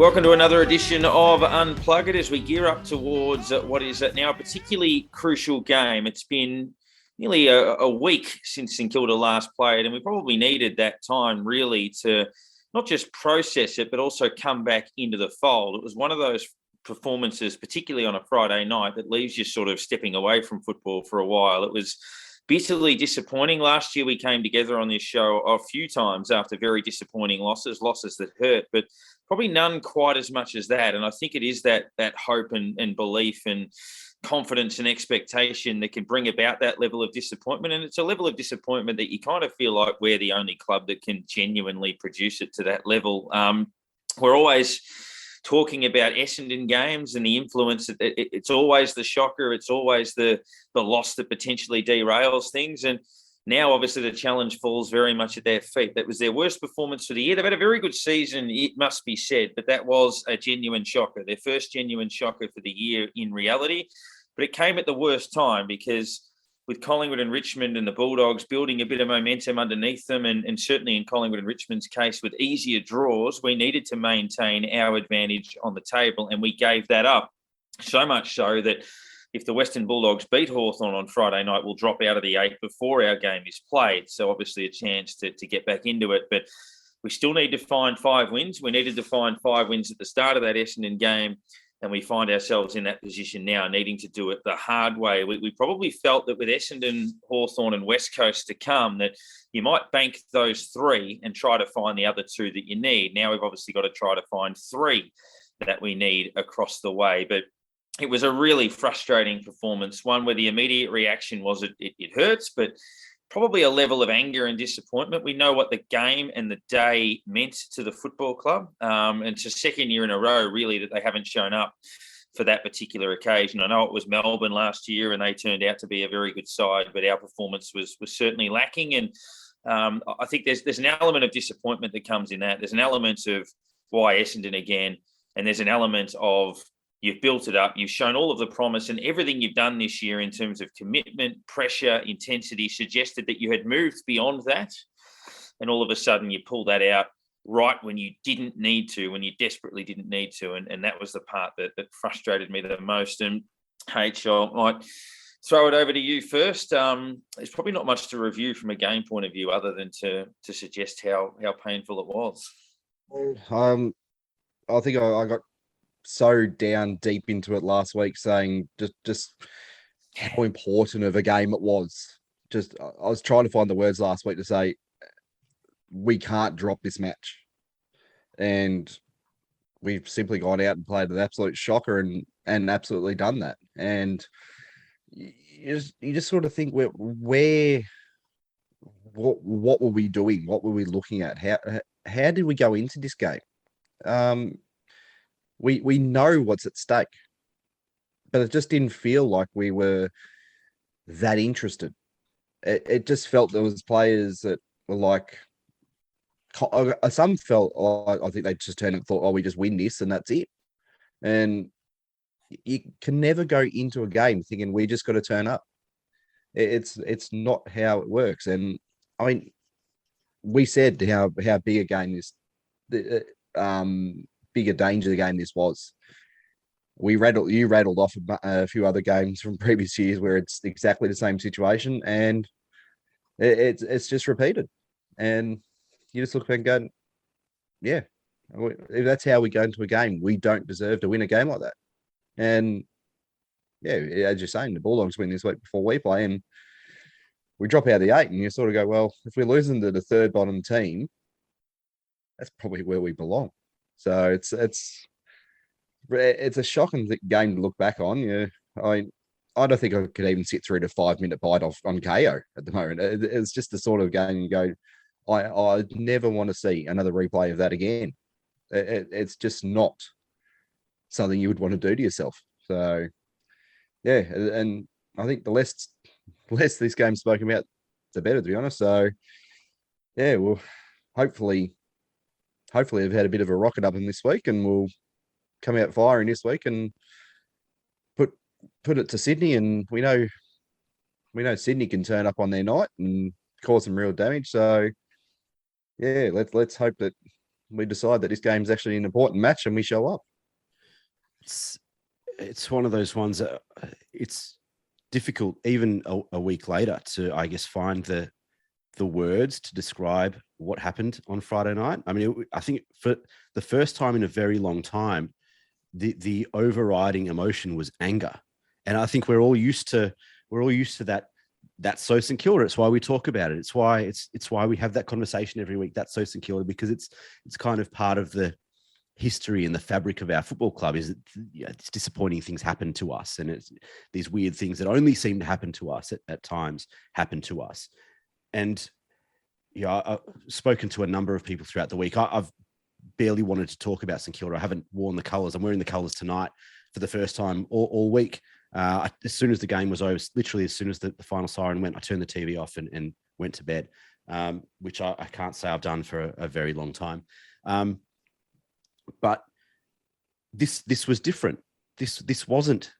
Welcome to another edition of Unplug It as we gear up towards what is now a particularly crucial game. It's been nearly a week since St Kilda last played, and we probably needed that time really to not just process it, but also come back into the fold. It was one of those performances, particularly on a Friday night, that leaves you sort of stepping away from football for a while. It was bitterly disappointing. Last year we came together on this show a few times after very disappointing losses that hurt, but probably none quite as much as that. And I think it is that hope and belief and confidence and expectation that can bring about that level of disappointment. And it's a level of disappointment that you kind of feel like we're the only club that can genuinely produce it to that level. We're always talking about Essendon games and the influence. It's always the shocker. It's always the loss that potentially derails things. And now, obviously, the challenge falls very much at their feet. That was their worst performance for the year. They've had a very good season, it must be said, but that was a genuine shocker. Their first genuine shocker for the year in reality. But it came at the worst time because with Collingwood and Richmond and the Bulldogs building a bit of momentum underneath them, and certainly in Collingwood and Richmond's case with easier draws, we needed to maintain our advantage on the table, and we gave that up. So much so that if the Western Bulldogs beat Hawthorn on Friday night, we'll drop out of the 8 before our game is played. So obviously a chance to get back into it. But we still need to find 5 wins. We needed to find 5 wins at the start of that Essendon game. And we find ourselves in that position now, needing to do it the hard way. We probably felt that with Essendon, Hawthorn and West Coast to come, that you might bank those 3 and try to find the other 2 that you need. Now we've obviously got to try to find 3 that we need across the way. But it was a really frustrating performance, one where the immediate reaction was it hurts, but probably a level of anger and disappointment. We know what the game and the day meant to the football club. And it's a second year in a row, really, that they haven't shown up for that particular occasion. I know it was Melbourne last year and they turned out to be a very good side, but our performance was certainly lacking. And I think there's an element of disappointment that comes in that. There's an element of why Essendon again, and there's an element of you've built it up. You've shown all of the promise, and everything you've done this year in terms of commitment, pressure, intensity suggested that you had moved beyond that. And all of a sudden you pull that out right when you didn't need to, when you desperately didn't need to. And that was the part that frustrated me the most. And H, I might throw it over to you first. There's probably not much to review from a game point of view other than to suggest how painful it was. I think I got so down deep into it last week, saying just how important of a game it was. Just I was trying to find the words last week to say we can't drop this match, and we've simply gone out and played an absolute shocker and absolutely done that. And you just sort of think what were we doing? What were we looking at? How did we go into this game? We know what's at stake, but it just didn't feel like we were that interested. It just felt there was players that were like, some felt like, I think they just turned and thought, oh, we just win this and that's it. And you can never go into a game thinking we just got to turn up. It's not how it works. And I mean, we said how big a game this, bigger danger the game this was. You rattled off a few other games from previous years where it's exactly the same situation, and it's just repeated. And you just look back and go, yeah, if that's how we go into a game, we don't deserve to win a game like that. And yeah, as you're saying, the Bulldogs win this week before we play, and we drop out of the 8, and you sort of go, well, if we're losing to the third bottom team, that's probably where we belong. So it's a shocking game to look back on. Yeah, I don't think I could even sit through the 5-minute bite off on KO at the moment. It's just the sort of game you go, I never want to see another replay of that again. It's just not something you would want to do to yourself. So yeah, and I think the less this game's spoken about, the better, to be honest. So yeah, well, hopefully they've had a bit of a rocket up in this week, and we'll come out firing this week and put it to Sydney. And we know Sydney can turn up on their night and cause some real damage. So yeah, let's hope that we decide that this game's actually an important match and we show up. It's one of those ones that it's difficult even a week later to, I guess, find the words to describe what happened on Friday night. I mean, I think for the first time in a very long time, the overriding emotion was anger. And I think we're all used to that. That's so St Kilda. It's why we talk about it. It's why we have that conversation every week. That's so St Kilda, because it's kind of part of the history and the fabric of our football club. Is that it's disappointing things happen to us, and it's these weird things that only seem to happen to us at times happen to us. And I've spoken to a number of people throughout the week. I've barely wanted to talk about St Kilda. I haven't worn the colours. I'm wearing the colours tonight for the first time all week. As soon as the game was over, literally as soon as the final siren went, I turned the TV off and went to bed, which I can't say I've done for a very long time. But this was different. This wasn't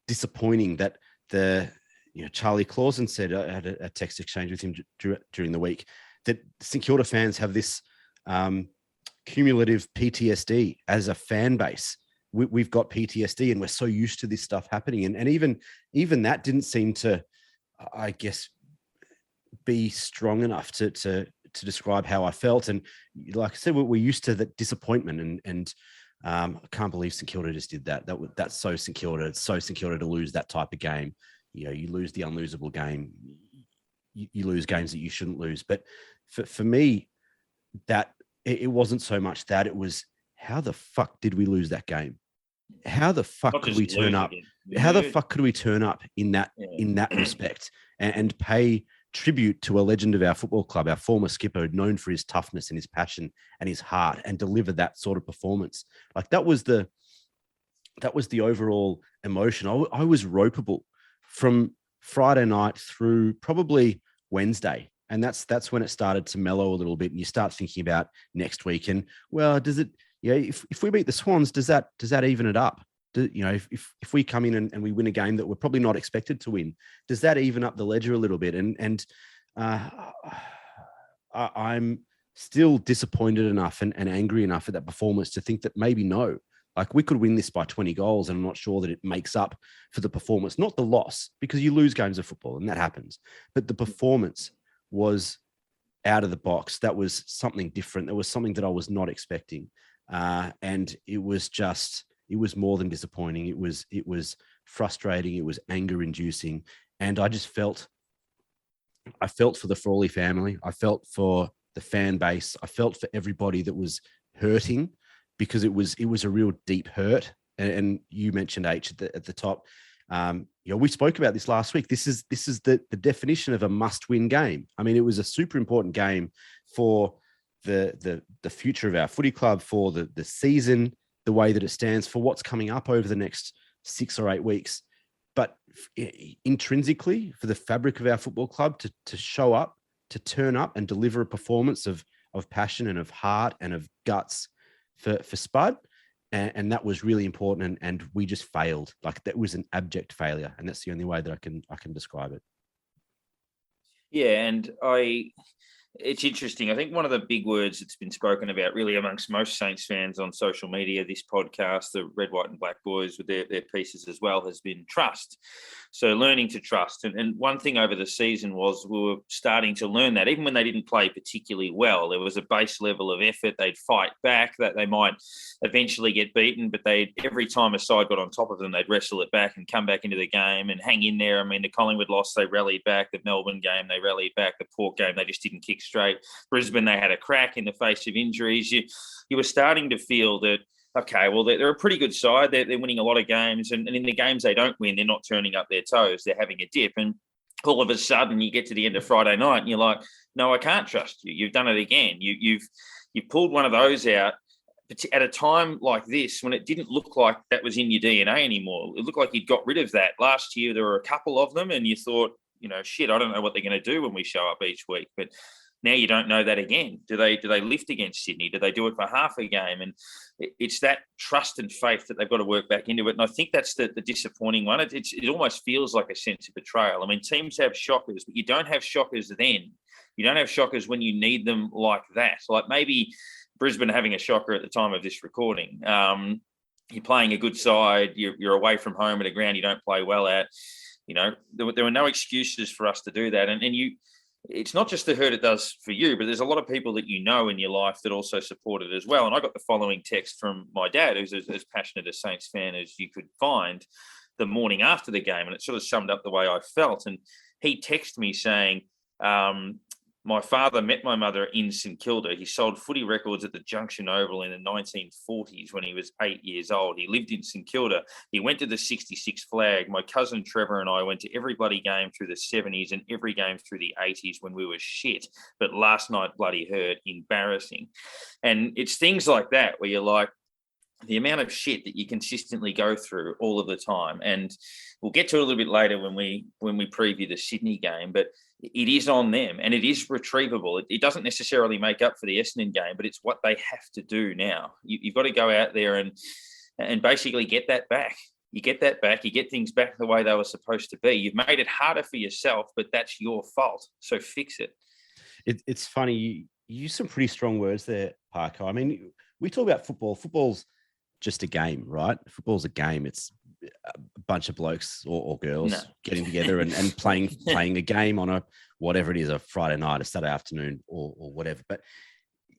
disappointing. That Charlie Clausen said, I had a text exchange with him during the week, that St Kilda fans have this cumulative PTSD as a fan base. We've got PTSD and we're so used to this stuff happening. And even that didn't seem to, I guess, be strong enough to describe how I felt. And like I said, we're used to that disappointment, and I can't believe St Kilda just did that. That's so St Kilda. It's so St Kilda to lose that type of game. You lose the unlosable game. You lose games that you shouldn't lose. But for me, that it wasn't so much that, it was, how the fuck did we lose that game? How the fuck could we turn up? How the fuck could we turn up in that respect and pay tribute to a legend of our football club, our former skipper, known for his toughness and his passion and his heart, and deliver that sort of performance? Like, that was the overall emotion. I was ropeable from Friday night through probably Wednesday. And that's when it started to mellow a little bit, and you start thinking about next week. And, well, does it, if we beat the Swans, does that even it up? If we come in and we win a game that we're probably not expected to win, does that even up the ledger a little bit? And I'm still disappointed enough and angry enough at that performance to think that maybe no, like, we could win this by 20 goals, and I'm not sure that it makes up for the performance, not the loss, because you lose games of football and that happens, but the performance was out of the box. That was something different. That was something that I was not expecting. And it was more than disappointing. It was frustrating. It was anger inducing. And I felt for the Frawley family. I felt for the fan base. I felt for everybody that was hurting, because it was a real deep hurt. And you mentioned H at the top. We spoke about this last week. This is the definition of a must-win game. I mean, it was a super important game for the future of our footy club, for the season, the way that it stands, for what's coming up over the next 6 or 8 weeks. But intrinsically, for the fabric of our football club to show up, to turn up and deliver a performance of passion and of heart and of guts for Spud. And that was really important. And we just failed. Like, that was an abject failure. And that's the only way that I can describe it. Yeah. And it's interesting. I think one of the big words that's been spoken about really amongst most Saints fans on social media, this podcast, the Red, White and Black boys with their pieces as well, has been trust. So learning to trust. And one thing over the season was we were starting to learn that even when they didn't play particularly well, there was a base level of effort. They'd fight back, that they might eventually get beaten, but every time a side got on top of them, they'd wrestle it back and come back into the game and hang in there. I mean, the Collingwood loss, they rallied back. The Melbourne game, they rallied back. The Port game, they just didn't kick straight. Brisbane, they had a crack in the face of injuries. You were starting to feel that, okay, well, they're a pretty good side. They're winning a lot of games. And in the games they don't win, they're not turning up their toes. They're having a dip. And all of a sudden you get to the end of Friday night and you're like, no, I can't trust you. You've done it again. You've pulled one of those out at a time like this, when it didn't look like that was in your DNA anymore. It looked like you'd got rid of that. Last year there were a couple of them and you thought, shit, I don't know what they're going to do when we show up each week. But now you don't know that again. Do they lift against Sydney? Do they do it for half a game? And it's that trust and faith that they've got to work back into it. And I think that's the disappointing one. It almost feels like a sense of betrayal. I mean, teams have shockers, but you don't have shockers then. You don't have shockers when you need them like that. Like maybe Brisbane are having a shocker at the time of this recording. You're playing a good side. You're away from home at a ground you don't play well at. You know, there were no excuses for us to do that. And it's not just the hurt it does for you, but there's a lot of people that you know in your life that also support it as well. And I got the following text from my dad, who's as passionate a Saints fan as you could find, the morning after the game. And it sort of summed up the way I felt. And he texted me saying, my father met my mother in St Kilda. He sold footy records at the Junction Oval in the 1940s when he was 8 years old. He lived in St Kilda. He went to the 66 flag. My cousin Trevor and I went to every bloody game through the 70s and every game through the 80s when we were shit. But last night bloody hurt, embarrassing. And it's things like that where you're like, the amount of shit that you consistently go through all of the time. And we'll get to it a little bit later when we preview the Sydney game, but it is on them and it is retrievable. It doesn't necessarily make up for the Essendon game, but it's what they have to do now. You've got to go out there and basically get that back. You get that back. You get things back the way they were supposed to be. You've made it harder for yourself, but that's your fault. So fix it. It's funny. You use some pretty strong words there, Parker. I mean, we talk about football. Football's just a game, right? Football's a game. It's a bunch of blokes or girls getting together and playing a game on a whatever it is, a Friday night, a Saturday afternoon, or whatever. But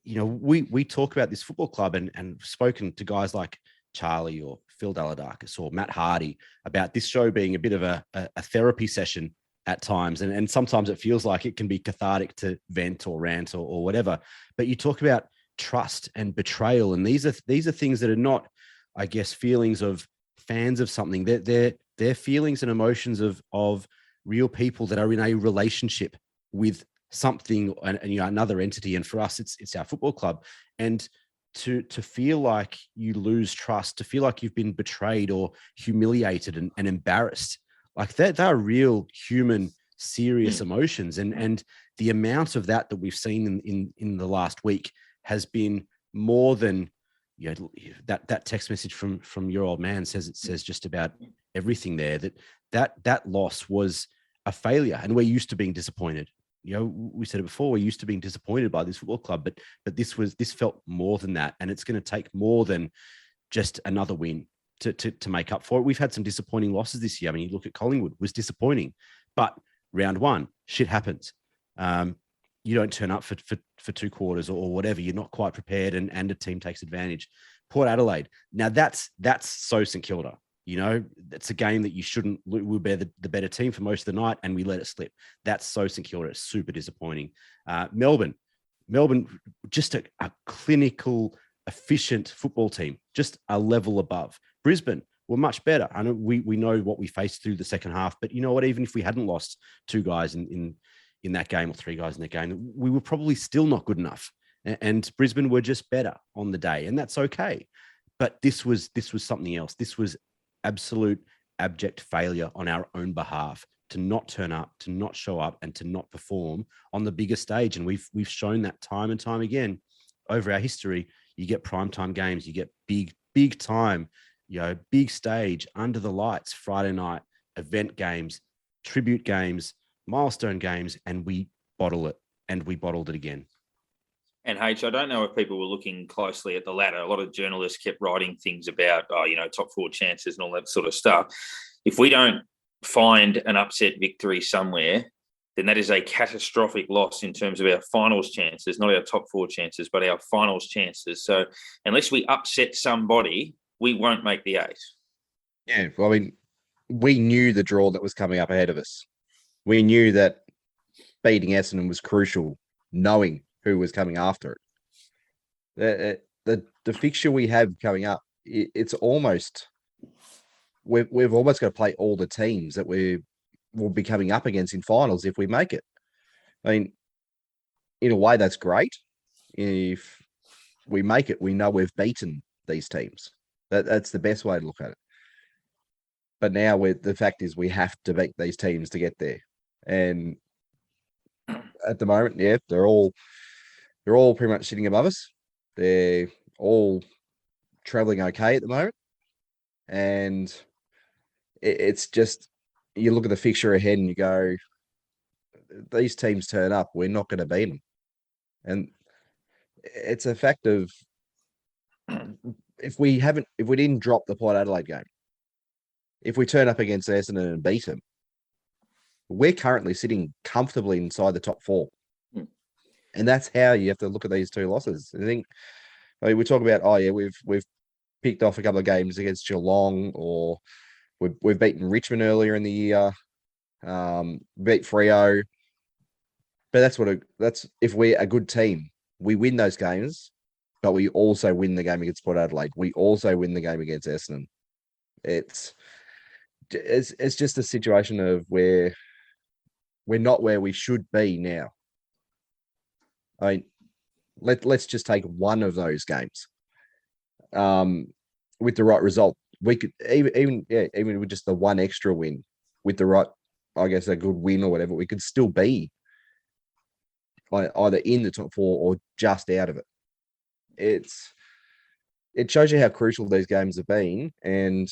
you know, we talk about this football club and spoken to guys like Charlie or Phil Daladakis or Matt Hardy about this show being a bit of a therapy session at times, and sometimes it feels like it can be cathartic to vent or rant or whatever. But you talk about trust and betrayal, and these are things that are not, I guess, feelings of fans of something. They're feelings and emotions of real people that are in a relationship with something and you know, another entity. And for us, it's our football club. And to feel like you lose trust, to feel like you've been betrayed or humiliated and embarrassed, like that, they're real human, serious emotions. And the amount of that we've seen in the last week has been more than, you know, that text message from your old man says just about everything there. That loss was a failure, and we're used to being disappointed. You know, we said it before, we're used to being disappointed by this football club, but this felt more than that, and it's going to take more than just another win to make up for it. We've had some disappointing losses this year. I mean, you look at Collingwood, was disappointing, but round one, shit happens. You don't turn up for 2 quarters or whatever. You're not quite prepared, and a team takes advantage. Port Adelaide. Now that's so St Kilda. You know, that's a game that you shouldn't. We'll be the better team for most of the night, and we let it slip. That's so St Kilda. It's super disappointing. Melbourne, just a clinical, efficient football team, just a level above. Brisbane were much better. I know we know what we faced through the second half, but you know what? Even if we hadn't lost 2 guys in that game or 3 guys in that game, we were probably still not good enough. And Brisbane were just better on the day, and that's okay. But this was something else. This was absolute abject failure on our own behalf to not turn up, to not show up, and to not perform on the bigger stage. And we've shown that time and time again over our history. You get primetime games, you get big time, you know, big stage under the lights, Friday night event games, tribute games, milestone games, and we bottle it, and we bottled it again. And H, I don't know if people were looking closely at the ladder. A lot of journalists kept writing things about, top 4 chances and all that sort of stuff. If we don't find an upset victory somewhere, then that is a catastrophic loss in terms of our finals chances, not our top 4 chances, but our finals chances. So unless we upset somebody, we won't make the 8. Yeah, well, I mean, we knew the draw that was coming up ahead of us. We knew that beating Essendon was crucial, knowing who was coming after it. The fixture we have coming up, it's almost we've almost got to play all the teams that we will be coming up against in finals if we make it. I mean, in a way, that's great. If we make it, we know we've beaten these teams. That's the best way to look at it. But now the fact is we have to beat these teams to get there. And at the moment, yeah, they're all pretty much sitting above us. They're all traveling okay at the moment. And it's just, you look at the fixture ahead and you go, these teams turn up, we're not going to beat them. And it's a fact of if we didn't drop the Port Adelaide game, if we turn up against Essendon and beat them, we're currently sitting comfortably inside the top four. And that's how you have to look at these two losses. I think we talk about, we've picked off a couple of games against Geelong, or we've beaten Richmond earlier in the year, beat Freo. But that's if we're a good team, we win those games, but we also win the game against Port Adelaide. We also win the game against Essendon. It's just a situation of where we're not where we should be now. I mean, let's just take one of those games. With the right result, we could even with just the one extra win, with the right, I guess, a good win or whatever, we could still be either in the top four or just out of it. It shows you how crucial these games have been, and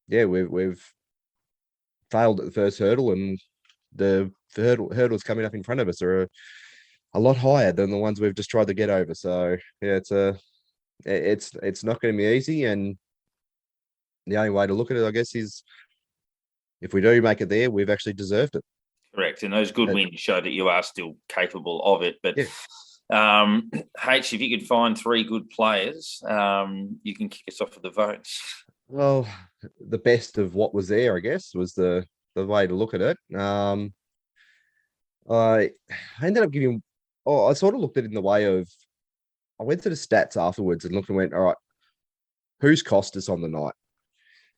we've failed at the first hurdle, and the hurdles coming up in front of us are a lot higher than the ones we've just tried to get over. So it's not going to be easy, and the only way to look at it, I guess, is if we do make it there, we've actually deserved it. Correct, and those good wins show that you are still capable of it. But H, if you could find three good players, you can kick us off with the votes. Well, the best of what was there, I guess, was the way to look at it. I ended up giving. Oh, I sort of looked at it in the way of. I went to the stats afterwards and looked and went, all right, who's cost us on the night?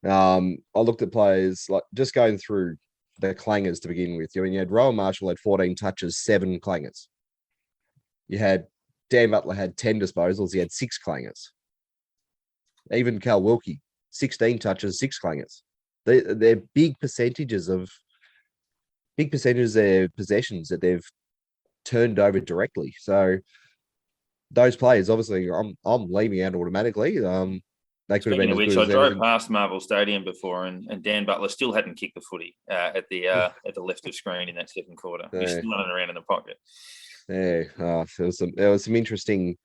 I looked at players, like just going through the clangers to begin with. I mean, you had Rowan Marshall had 14 touches, 7 clangers. You had Dan Butler had 10 disposals. He had 6 clangers. Even Cal Wilkie, 16 touches, 6 clangers. They're big percentages of their possessions that they've turned over directly. So those players, obviously, I'm leaving out automatically. They could have been. Speaking of which, I drove past Marvel Stadium before, and Dan Butler still hadn't kicked the footy at the left of screen in that second quarter. He's still running around in the pocket. Yeah, there was some interesting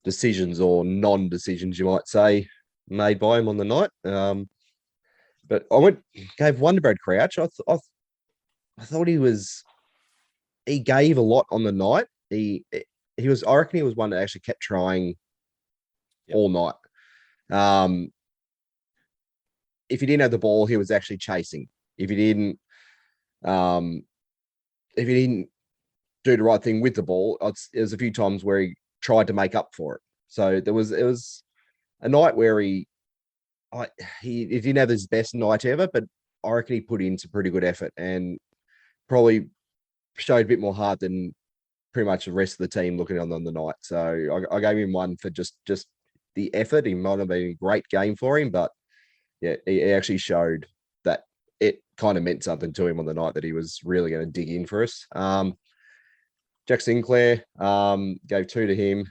decisions, or non-decisions, you might say, made by him on the night. But I gave one to Brad Crouch. I thought he gave a lot on the night. I reckon he was one that actually kept trying all night. If he didn't have the ball, he was actually chasing. If he didn't do the right thing with the ball, there was a few times where he tried to make up for it. So it was a night where he didn't have his best night ever, but I reckon he put in some pretty good effort and probably showed a bit more heart than pretty much the rest of the team looking on the night. So I gave him one for just the effort. He might have been a great game for him, but yeah, he actually showed that it kind of meant something to him on the night, that he was really going to dig in for us. Jack Sinclair, gave 2 to him.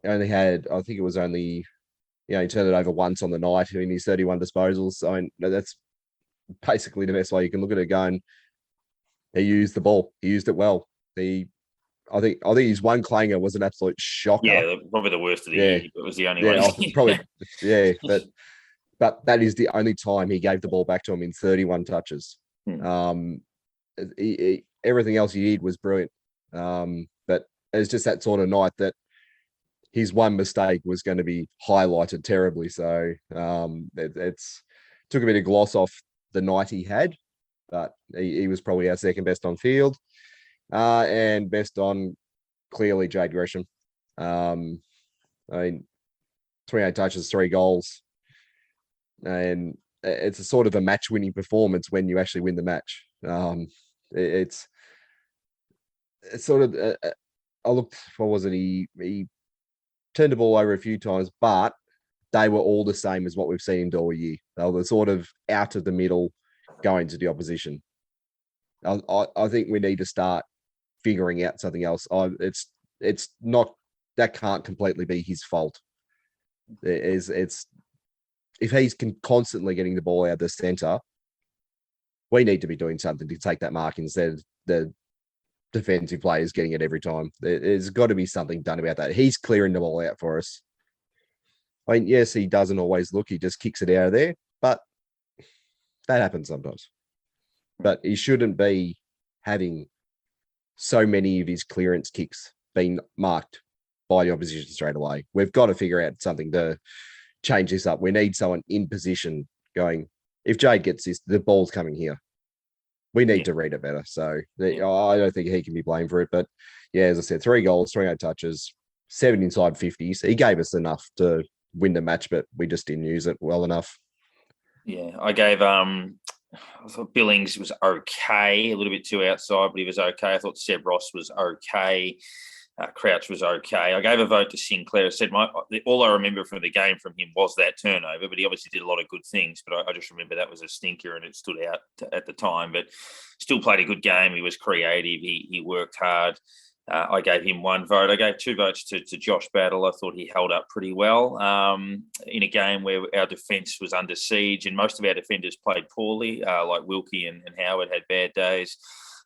Only had, I think it was only, he turned it over once on the night in his 31 disposals. I mean, that's basically the best way you can look at it, going, he used the ball. He used it well. I think his one clanger was an absolute shocker. Yeah, probably the worst of the year. It was the only one. Probably, but that is the only time he gave the ball back to him in 31 touches. Everything else he did was brilliant. But it's just that sort of night that his one mistake was going to be highlighted terribly. So it's took a bit of gloss off the night he had, but he was probably our second best on field. And best on, clearly, Jade Gresham. I mean, 28 touches, 3 goals. And it's a sort of a match-winning performance when you actually win the match. It's sort of, I looked, what was it? He turned the ball over a few times, but they were all the same as what we've seen him all year. They were sort of out of the middle, going to the opposition. I think we need to start figuring out something else. It's not, that can't completely be his fault. It's if he's constantly getting the ball out of the centre, we need to be doing something to take that mark instead of the defensive players getting it every time. There's got to be something done about that. He's clearing the ball out for us. I mean, yes, he doesn't always look. He just kicks it out of there, but that happens sometimes. But he shouldn't be having so many of his clearance kicks being marked by the opposition straight away. We've got to figure out something to change this up. We need someone in position going, if Jade gets this, the ball's coming here. We need to read it better. So I don't think he can be blamed for it. But yeah, as I said, 3 goals, 28 touches, 7 inside 50s. He gave us enough to win the match, but we just didn't use it well enough. Yeah, I gave I thought Billings was okay, a little bit too outside, but he was okay. I thought Seb Ross was okay. Crouch was okay. I gave a vote to Sinclair. I said all I remember from the game from him was that turnover, but he obviously did a lot of good things. But I just remember that was a stinker and it stood out at the time. But still played a good game. He was creative. He worked hard. I gave him 1 vote. I gave 2 votes to Josh Battle. I thought he held up pretty well in a game where our defence was under siege and most of our defenders played poorly, like Wilkie and Howard had bad days.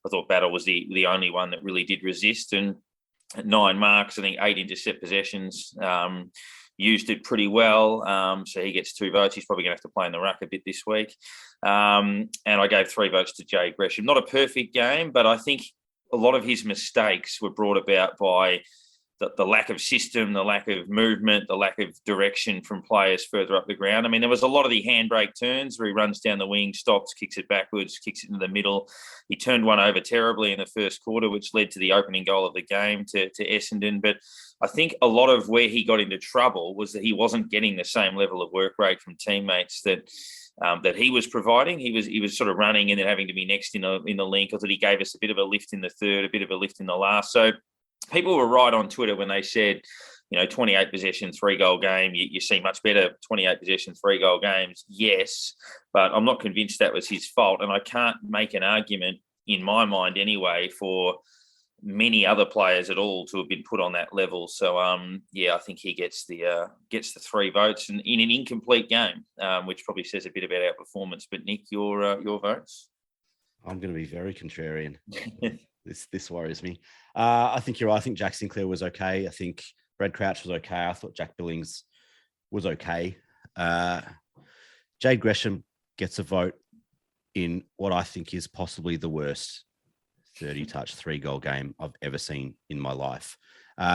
I thought Battle was the only one that really did resist, and at 9 marks, I think 8 intercept possessions, used it pretty well. So he gets 2 votes. He's probably going to have to play in the ruck a bit this week. And I gave 3 votes to Jay Gresham. Not a perfect game, but I think a lot of his mistakes were brought about by the lack of system, the lack of movement, the lack of direction from players further up the ground. I mean, there was a lot of the handbrake turns where he runs down the wing, stops, kicks it backwards, kicks it into the middle. He turned one over terribly in the first quarter, which led to the opening goal of the game to Essendon. But I think a lot of where he got into trouble was that he wasn't getting the same level of work rate from teammates that he was providing. He was sort of running and then having to be next in the link. I thought he gave us a bit of a lift in the third, a bit of a lift in the last. So people were right on Twitter when they said, 28 possession, 3-goal game. You see much better 28 possession, 3-goal games. Yes, but I'm not convinced that was his fault. And I can't make an argument in my mind anyway for many other players at all to have been put on that level. So, I think he gets the 3 votes and in an incomplete game, which probably says a bit about our performance. But Nick, your votes? I'm going to be very contrarian. This worries me. I think you're right. I think Jack Sinclair was okay. I think Brad Crouch was okay. I thought Jack Billings was okay. Jade Gresham gets a vote in what I think is possibly the worst 30-touch, 3-goal game I've ever seen in my life.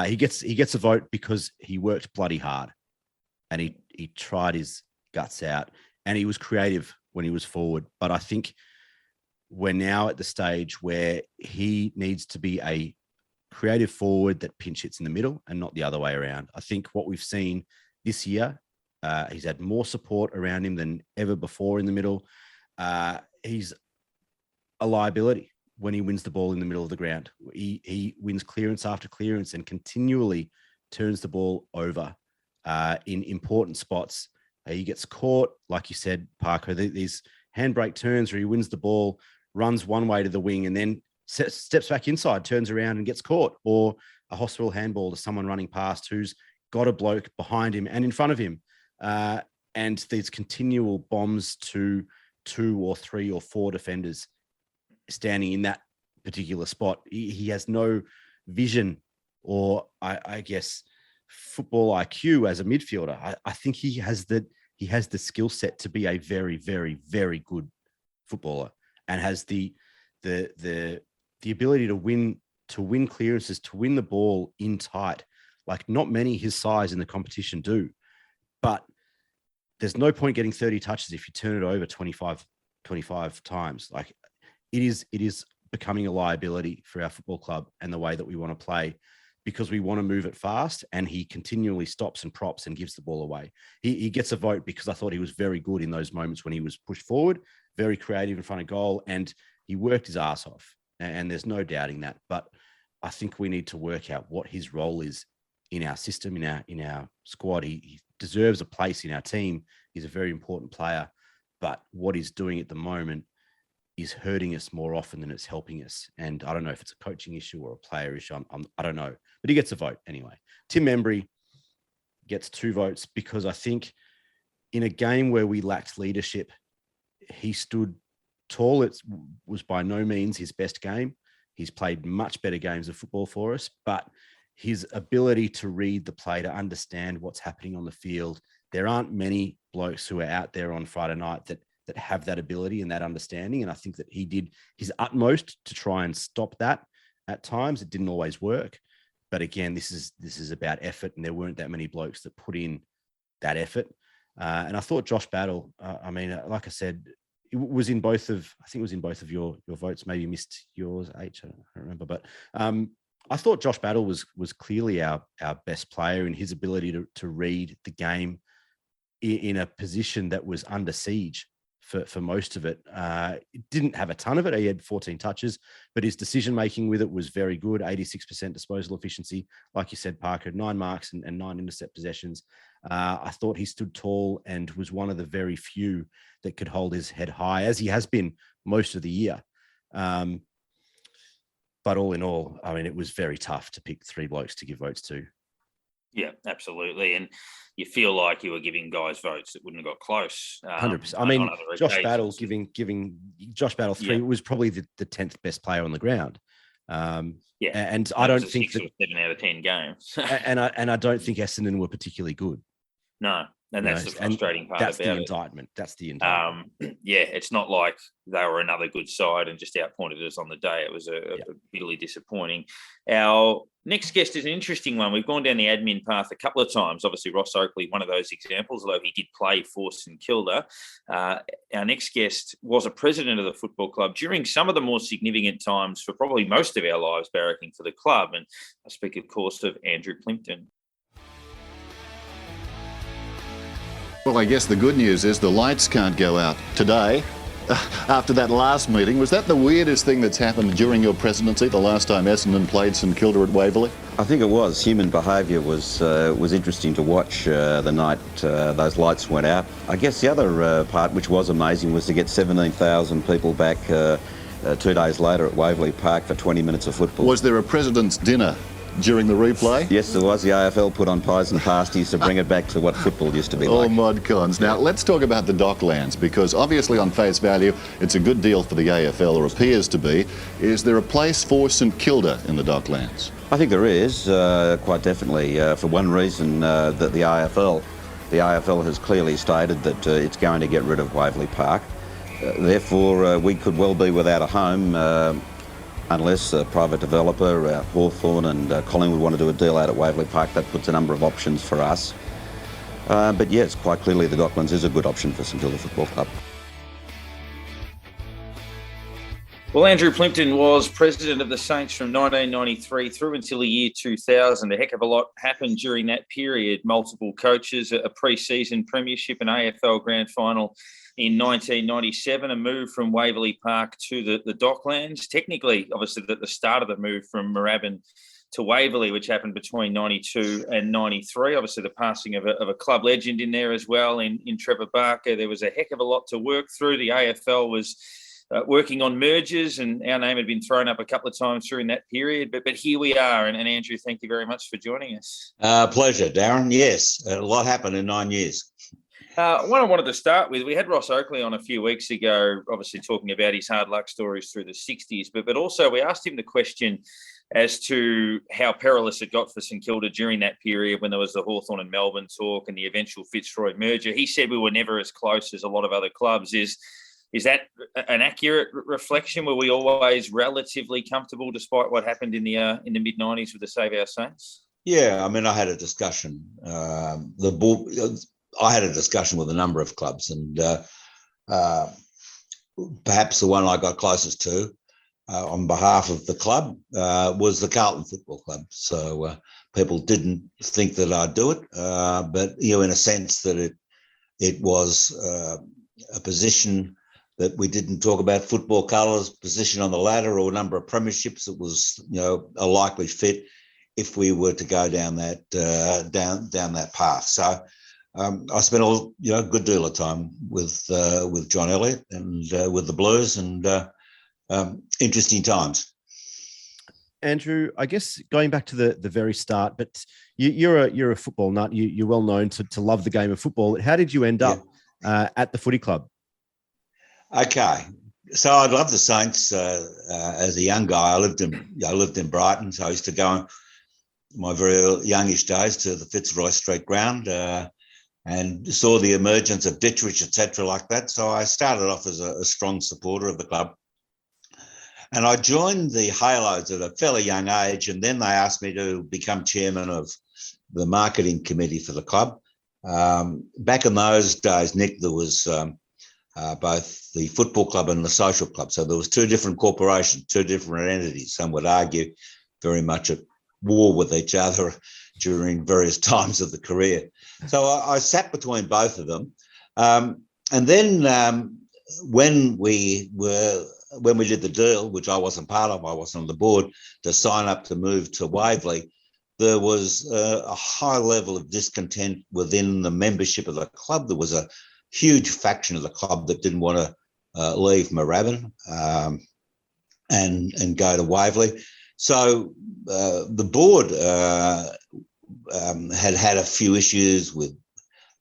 He gets a vote because he worked bloody hard and he tried his guts out and he was creative when he was forward. But I think we're now at the stage where he needs to be a creative forward that pinch hits in the middle and not the other way around. I think what we've seen this year, he's had more support around him than ever before in the middle. He's a liability when he wins the ball in the middle of the ground. He wins clearance after clearance and continually turns the ball over in important spots. He gets caught, like you said, Parker, these handbrake turns where he wins the ball, runs one way to the wing and then steps back inside, turns around and gets caught, or a hospital handball to someone running past who's got a bloke behind him and in front of him. And these continual bombs to 2 or 3 or 4 defenders standing in that particular spot. He has no vision or I guess football IQ as a midfielder. I think he has the skill set to be a very, very, very good footballer and has the ability to win clearances, to win the ball in tight, like not many his size in the competition do. But there's no point getting 30 touches if you turn it over 25 times. Like it is becoming a liability for our football club and the way that we want to play, because we want to move it fast and he continually stops and props and gives the ball away. He gets a vote because I thought he was very good in those moments when he was pushed forward, very creative in front of goal, and he worked his ass off. And there's no doubting that. But I think we need to work out what his role is in our system, in our squad. He deserves a place in our team. He's a very important player. But what he's doing at the moment is hurting us more often than it's helping us. And I don't know if it's a coaching issue or a player issue. I don't know. But he gets a vote anyway. Tim Membry gets 2 votes because I think in a game where we lacked leadership, he stood tall. It was by no means his best game. He's played much better games of football for us, but his ability to read the play, to understand what's happening on the field. There aren't many blokes who are out there on Friday night that have that ability and that understanding. And I think that he did his utmost to try and stop that at times. It didn't always work. But again, this is about effort, and there weren't that many blokes that put in that effort. And I thought Josh Battle, like I said, it was in both of, I think it was in both of your votes. Maybe you missed yours, H. I don't remember. But I thought Josh Battle was clearly our best player in his ability to read the game in a position that was under siege for most of it. Didn't have a ton of it. He had 14 touches, but his decision-making with it was very good. 86% disposal efficiency. Like you said, Parker, 9 marks and 9 intercept possessions. I thought he stood tall and was one of the very few that could hold his head high, as he has been most of the year. But all in all, I mean, it was very tough to pick 3 blokes to give votes to. Yeah, absolutely. And you feel like you were giving guys votes that wouldn't have got close. 100%. I mean, Josh Battle giving Josh Battle 3 was probably the 10th best player on the ground. And I don't think 6 or 7 out of 10 games. and I don't think Essendon were particularly good. No, and that's the frustrating part that's about the it. indictment. That's the indictment. It's not like they were another good side and just outpointed us on the day. It was a bitterly disappointing. Our next guest is an interesting one. We've gone down the admin path a couple of times. Obviously, Ross Oakley, one of those examples, although he did play for St Kilda. Our next guest was a president of the football club during some of the more significant times for probably most of our lives barracking for the club. And I speak, of course, of Andrew Plympton. Well, I guess the good news is the lights can't go out today. After that last meeting, was that the weirdest thing that's happened during your presidency, the last time Essendon played St Kilda at Waverley? I think it was. Human behaviour was interesting to watch the night those lights went out. I guess the other part, which was amazing, was to get 17,000 people back 2 days later at Waverley Park for 20 minutes of football. Was there a president's dinner during the replay? Yes, there was. The AFL put on pies and pasties to bring it back to what football used to be like. All mod cons. Now, let's talk about the Docklands, because obviously on face value, it's a good deal for the AFL, or appears to be. Is there a place for St Kilda in the Docklands? I think there is, quite definitely, for one reason, that the AFL has clearly stated that it's going to get rid of Waverley Park. Therefore, we could well be without a home unless a private developer, Hawthorn and Collingwood want to do a deal out at Waverley Park. That puts a number of options for us. But yes, quite clearly the Docklands is a good option for St Kilda Football Club. Well, Andrew Plympton was president of the Saints from 1993 through until the year 2000. A heck of a lot happened during that period. Multiple coaches, a pre-season premiership, an AFL grand final in 1997, a move from Waverley Park to the Docklands. Technically, obviously, at the start of the move from Moorabbin to Waverley, which happened between 92 and 93. Obviously, the passing of a club legend in there as well in Trevor Barker. There was a heck of a lot to work through. The AFL was working on mergers, and our name had been thrown up a couple of times during that period. But here we are. And Andrew, thank you very much for joining us. Pleasure, Darren. Yes, a lot happened in 9 years. What I wanted to start with, we had Ross Oakley on a few weeks ago, obviously talking about his hard luck stories through the 60s, but also we asked him the question as to how perilous it got for St Kilda during that period when there was the Hawthorn and Melbourne talk and the eventual Fitzroy merger. He said we were never as close as a lot of other clubs. Is that an accurate reflection? Were we always relatively comfortable despite what happened in the mid-90s with the Save Our Saints? Yeah, I mean, I had a discussion. I had a discussion with a number of clubs, and perhaps the one I got closest to on behalf of the club was the Carlton Football Club. So people didn't think that I'd do it, but in a sense that it was a position that we didn't talk about football colours, position on the ladder, or a number of premierships. It was a likely fit if we were to go down that down that path. So. I spent a good deal of time with John Elliott and with the Blues, and interesting times. Andrew, I guess going back to the very start, but you're a football nut. You're well known to love the game of football. How did you end up at the footy club? Okay, So I loved the Saints as a young guy. I lived in Brighton, so I used to go my very youngish days to the Fitzroy Street ground and saw the emergence of Dittrich, etc., like that. So I started off as a strong supporter of the club. And I joined the Halos at a fairly young age, and then they asked me to become chairman of the marketing committee for the club. Back in those days, Nick, there was both the football club and the social club. So there was two different corporations, two different entities. Some would argue very much at war with each other during various times of the career. So I sat between both of them. And then when we did the deal, which I wasn't part of, I wasn't on the board, to sign up to move to Waverley, there was a high level of discontent within the membership of the club. There was a huge faction of the club that didn't want to leave Moorabbin and go to Waverley. So the board had a few issues with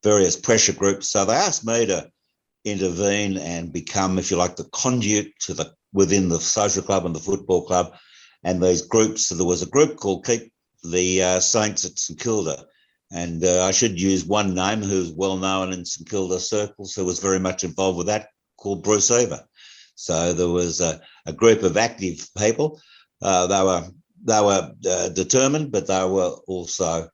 various pressure groups. So they asked me to intervene and become, if you like, the conduit to within the social club and the football club and these groups. So there was a group called Keep the Saints at St Kilda. And I should use one name who's well known in St Kilda circles, who was very much involved with that, called Bruce Eva. So there was a group of active people. They were determined, but they were also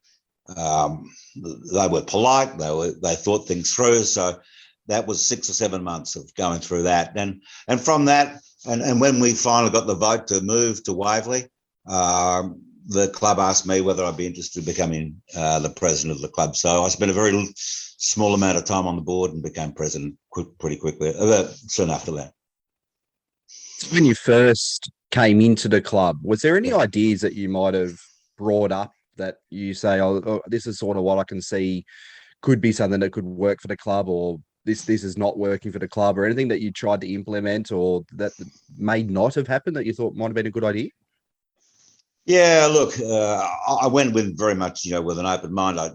they were polite. They thought things through. So that was 6 or 7 months of going through that, and from that, and when we finally got the vote to move to Waverley, the club asked me whether I'd be interested in becoming the president of the club. So I spent a very small amount of time on the board and became president pretty quickly, soon after that. When you first came into the club, was there any ideas that you might have brought up that you say, oh, this is sort of what I can see could be something that could work for the club, or this is not working for the club, or anything that you tried to implement or that may not have happened that you thought might have been a good idea? Yeah, look, I went with very much, with an open mind. I,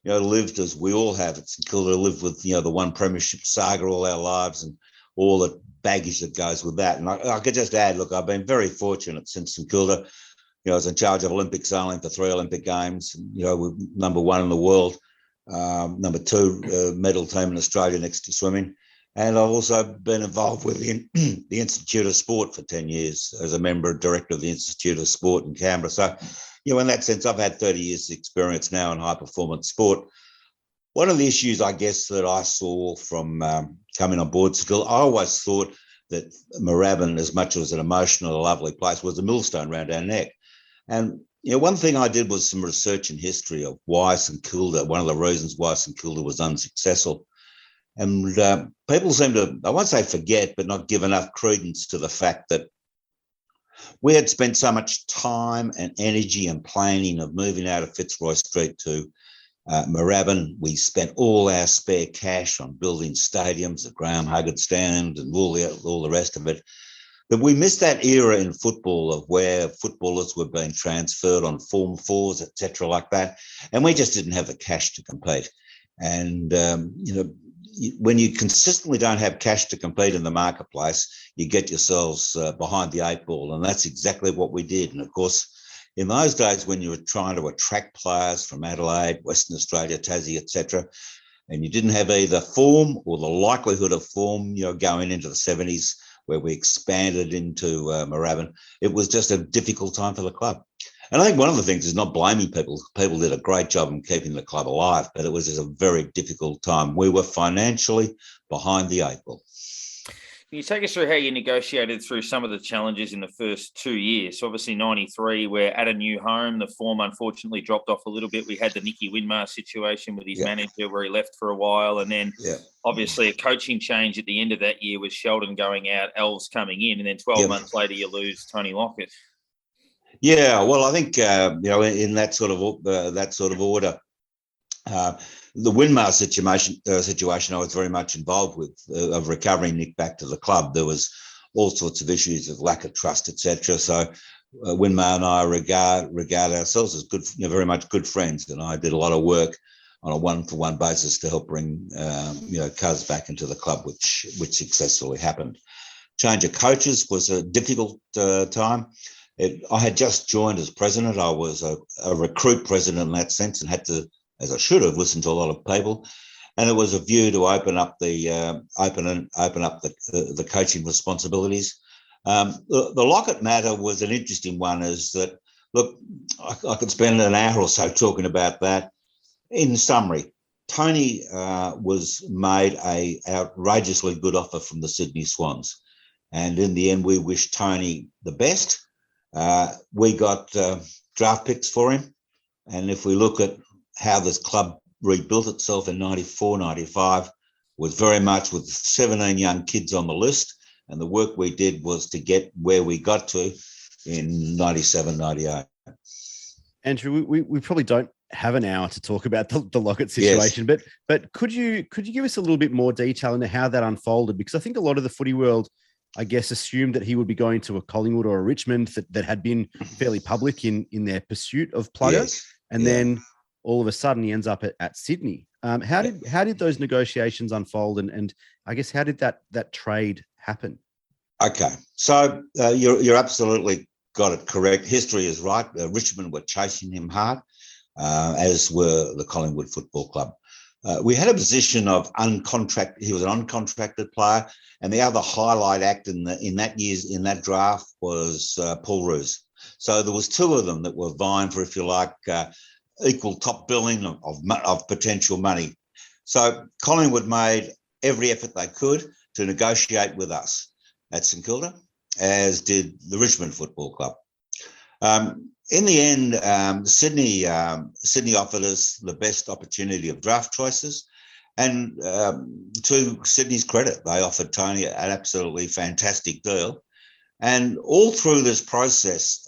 lived as we all have at St Kilda, lived with, the one premiership saga all our lives and all the baggage that goes with that. And I could just add, look, I've been very fortunate since St Kilda. I was in charge of Olympic sailing for 3 Olympic Games. We're number 1 in the world, number 2 medal team in Australia next to swimming. And I've also been involved with the Institute of Sport for 10 years as a member and director of the Institute of Sport in Canberra. So, in that sense, I've had 30 years experience now in high performance sport. One of the issues, I guess, that I saw from coming on board Skill, I always thought that Moorabbin, as much as an emotional, lovely place, was a millstone around our neck. And, one thing I did was some research in history of why St Kilda, one of the reasons why St Kilda was unsuccessful. And people seem to, I won't say forget, but not give enough credence to the fact that we had spent so much time and energy and planning of moving out of Fitzroy Street to Moorabbin. We spent all our spare cash on building stadiums, the Graham Huggard stand and all the rest of it. But we missed that era in football of where footballers were being transferred on Form 4s, etc., like that. And we just didn't have the cash to compete. And, when you consistently don't have cash to compete in the marketplace, you get yourselves behind the 8 ball. And that's exactly what we did. And of course, in those days when you were trying to attract players from Adelaide, Western Australia, Tassie, etc., and you didn't have either form or the likelihood of form, going into the 70s where we expanded into Moorabbin, it was just a difficult time for the club. And I think one of the things is not blaming people. People did a great job in keeping the club alive, but it was just a very difficult time. We were financially behind the 8 ball. Can you take us through how you negotiated through some of the challenges in the first 2 years? So obviously 93, we're at a new home. The form unfortunately dropped off a little bit. We had the Nicky Winmar situation with his manager where he left for a while. And then obviously a coaching change at the end of that year with Sheldon going out, Elves coming in. And then 12 months later, you lose Tony Lockett. Yeah, well, I think in that sort of order, the Winmar situation I was very much involved with of recovering Nick back to the club. There was all sorts of issues of lack of trust, etc. So Winmar and I regard ourselves as good, very much good friends, and I did a lot of work on a one-for-one basis to help bring Cuz back into the club, which successfully happened. Change of coaches was a difficult time. I had just joined as president. I was a recruit president in that sense and had to, as I should have, listened to a lot of people. And it was a view to open up the coaching responsibilities. The Lockett matter was an interesting one. Is that, look, I could spend an hour or so talking about that. In summary, Tony was made a outrageously good offer from the Sydney Swans, and in the end, we wished Tony the best. We got draft picks for him, and if we look at how this club rebuilt itself in 94, 95, was very much with 17 young kids on the list. And the work we did was to get where we got to in 97, 98. Andrew, we probably don't have an hour to talk about the Lockett situation, Yes. but could you give us a little bit more detail into how that unfolded? Because I think a lot of the footy world, I guess, assumed that he would be going to a Collingwood or a Richmond that had been fairly public in their pursuit of Plugger. Yes. And then all of a sudden he ends up at Sydney. How did those negotiations unfold? And I guess, how did that trade happen? Okay. So you're absolutely got it correct. History is right. Richmond were chasing him hard, as were the Collingwood Football Club. We had a position of uncontracted. He was an uncontracted player, and the other highlight act in that draft was Paul Roos. So there was two of them that were vying for, if you like, equal top billing of potential money. So Collingwood made every effort they could to negotiate with us at St Kilda, as did the Richmond Football Club. In the end, Sydney offered us the best opportunity of draft choices, and to Sydney's credit, they offered Tony an absolutely fantastic deal. And all through this process,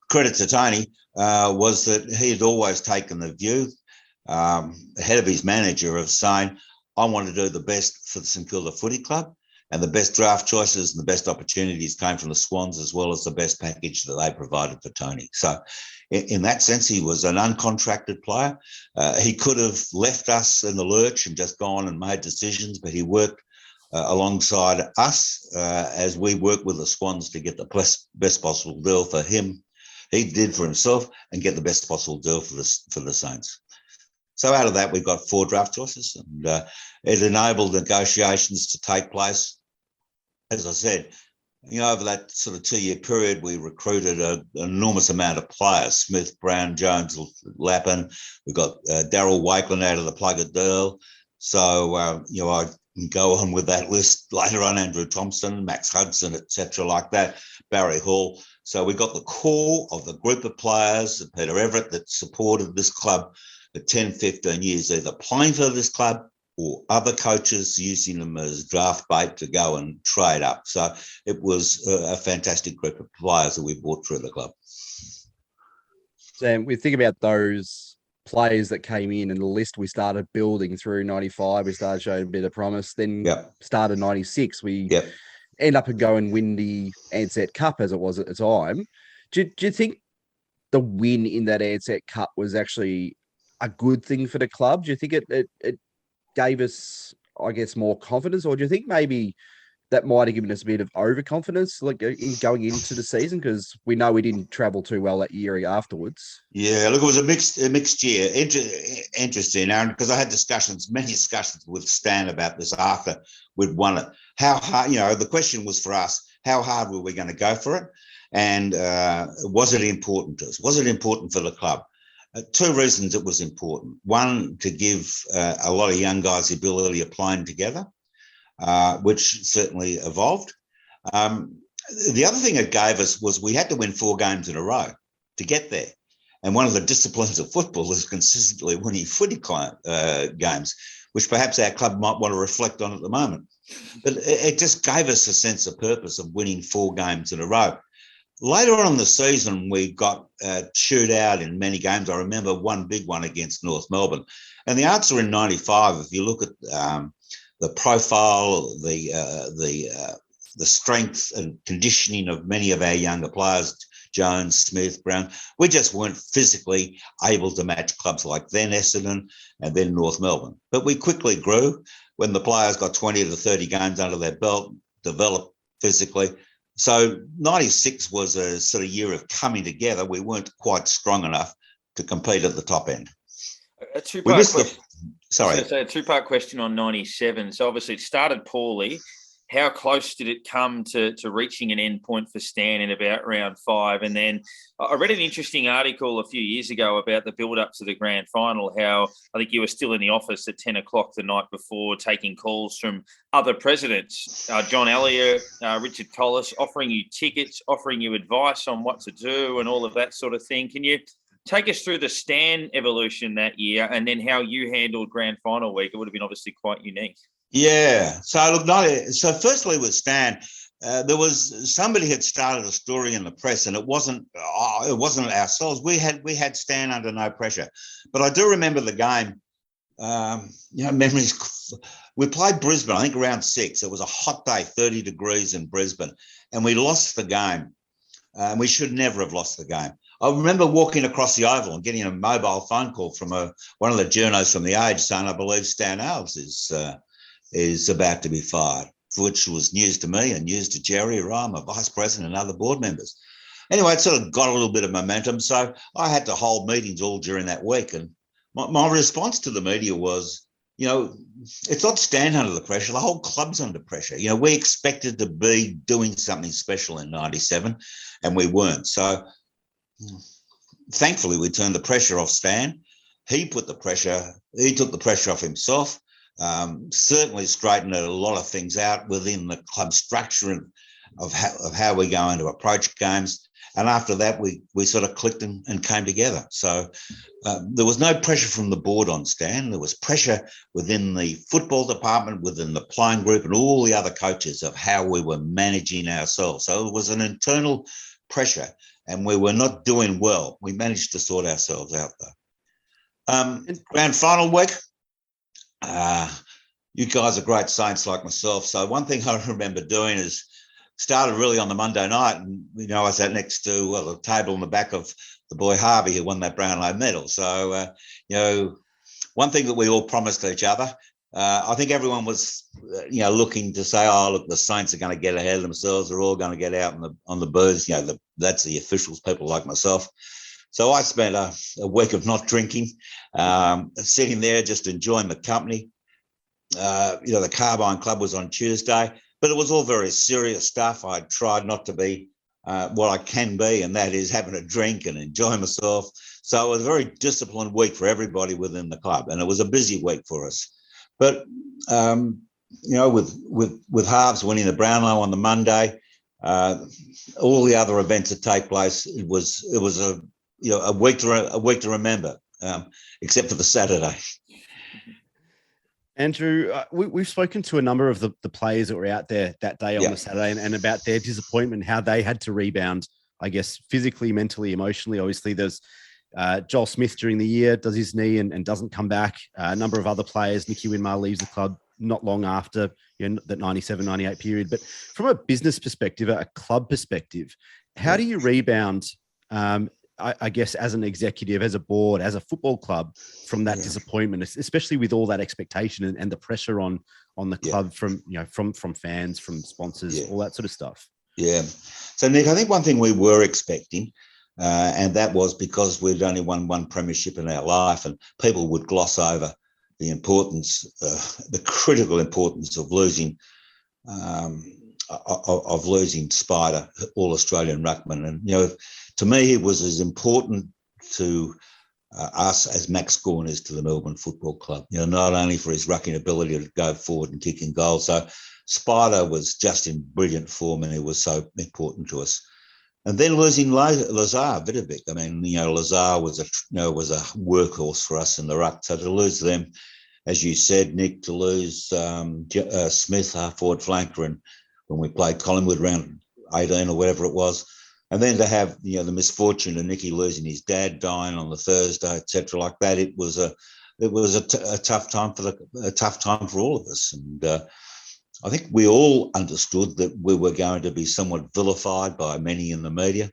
credit to Tony, was that he had always taken the view, ahead of his manager, of saying, I want to do the best for the St Kilda Footy Club, and the best draft choices and the best opportunities came from the Swans, as well as the best package that they provided for Tony. So in that sense, he was an uncontracted player. He could have left us in the lurch and just gone and made decisions, but he worked alongside us as we worked with the Swans to get the best possible deal for him. He did for himself, and get the best possible deal for the Saints. So out of that, we got 4 draft choices, and it enabled negotiations to take place. As I said, over that sort of 2-year period, we recruited an enormous amount of players: Smith, Brown, Jones, Lappin. We got Darryl Wakeland out of the Plugger deal. So, I can go on with that list later on: Andrew Thompson, Max Hudson, etc., like that, Barry Hall. So we got the core of the group of players, Peter Everett, that supported this club for 10, 15 years, either playing for this club or other coaches using them as draft bait to go and trade up. So it was a fantastic group of players that we brought through the club. Sam, we think about those players that came in and the list we started building through 95. We started showing a bit of promise. Then started 96. We end up and go and win the Ansett Cup, as it was at the time. Do you think the win in that Ansett Cup was actually a good thing for the club? Do you think it gave us, I guess, more confidence, or do you think maybe that might have given us a bit of overconfidence, like in going into the season, because we know we didn't travel too well that year afterwards? Yeah, look, it was a mixed year. Interesting, Aaron, because I had many discussions with Stan about this after we'd won it. How hard, the question was for us, how hard were we going to go for it? And was it important to us? Was it important for the club? 2 reasons it was important. One, to give a lot of young guys the ability of playing together, which certainly evolved. The other thing it gave us was we had to win 4 games in a row to get there. And one of the disciplines of football is consistently winning footy games, which perhaps our club might want to reflect on at the moment. But it just gave us a sense of purpose of winning 4 games in a row. Later on in the season, we got chewed out in many games. I remember one big one against North Melbourne. And the answer in 95, if you look at the profile, the strength and conditioning of many of our younger players, Jones, Smith, Brown, we just weren't physically able to match clubs like then Essendon and then North Melbourne. But we quickly grew. when the players got 20 to 30 games under their belt, developed physically. So 96 was a sort of year of coming together. We weren't quite strong enough to compete at the top end. A two-part question. Sorry. So a two-part question on 97. So obviously it started poorly. How close did it come to reaching an end point for Stan in about round 5? And then I read an interesting article a few years ago about the build-up to the grand final, how I think you were still in the office at 10 o'clock the night before taking calls from other presidents, John Elliott, Richard Collis, offering you tickets, offering you advice on what to do and all of that sort of thing. Can you take us through the Stan evolution that year and then how you handled grand final week? It would have been obviously quite unique. Yeah. So look, firstly with Stan, there was somebody had started a story in the press, and it wasn't ourselves. We had Stan under no pressure, but I do remember the game. Memories. We played Brisbane, I think round 6. It was a hot day, 30 degrees in Brisbane, and we lost the game. And we should never have lost the game. I remember walking across the oval and getting a mobile phone call from one of the journos from the Age saying, "I believe Stan Alves is about to be fired," which was news to me and news to Jerry Ryan, my vice president, and other board members. Anyway, it sort of got a little bit of momentum. So I had to hold meetings all during that week. And my response to the media was, it's not Stan under the pressure. The whole club's under pressure. We expected to be doing something special in 97 and we weren't. So thankfully, we turned the pressure off Stan. He took the pressure off himself. Certainly straightened a lot of things out within the club structure of how we're going to approach games. And after that, we sort of clicked and came together. So there was no pressure from the board on Stan. There was pressure within the football department, within the playing group and all the other coaches of how we were managing ourselves. So it was an internal pressure and we were not doing well. We managed to sort ourselves out though. Grand final week. You guys are great saints like myself. So one thing I remember doing is started really on the Monday night, and I sat next to the table in the back of the boy Harvey who won that Brownlow medal. So one thing that we all promised each other. I think everyone was looking to say, "Oh, look, the Saints are going to get ahead of themselves. They're all going to get out on the booze." That's the officials, people like myself. So I spent a week of not drinking, sitting there just enjoying the company. The Carbine Club was on Tuesday, but it was all very serious stuff. I tried not to be what I can be, and that is having a drink and enjoy myself. So it was a very disciplined week for everybody within the club, and it was a busy week for us. But with Harves winning the Brownlow on the Monday, all the other events that take place, it was a week to remember, except for the Saturday. Andrew, we've spoken to a number of the players that were out there that day on the Saturday and about their disappointment, how they had to rebound, I guess, physically, mentally, emotionally. Obviously, there's Joel Smith during the year, does his knee and doesn't come back. A number of other players, Nicky Winmar leaves the club not long after that 97, 98 period. But from a business perspective, a club perspective, how do you rebound, I guess, as an executive, as a board, as a football club from that disappointment, especially with all that expectation and the pressure on the club from fans, from sponsors, all that sort of stuff? Yeah. So, Nick, I think one thing we were expecting, and that was because we'd only won one premiership in our life, and people would gloss over the importance, the critical importance of losing Spider, All-Australian ruckman. And, to me, it was as important to us as Max Gawn is to the Melbourne Football Club, not only for his rucking ability to go forward and kick in goals. So Spider was just in brilliant form and he was so important to us. And then losing Lazar Vidovic. I mean, Lazar was a workhorse for us in the ruck. So to lose them, as you said, Nick, to lose Smith, our forward flanker, and when we played Collingwood round 18 or whatever it was, and then to have the misfortune of Nicky losing his dad, dying on the Thursday, etc., like that, it was a tough time for all of us. And I think we all understood that we were going to be somewhat vilified by many in the media,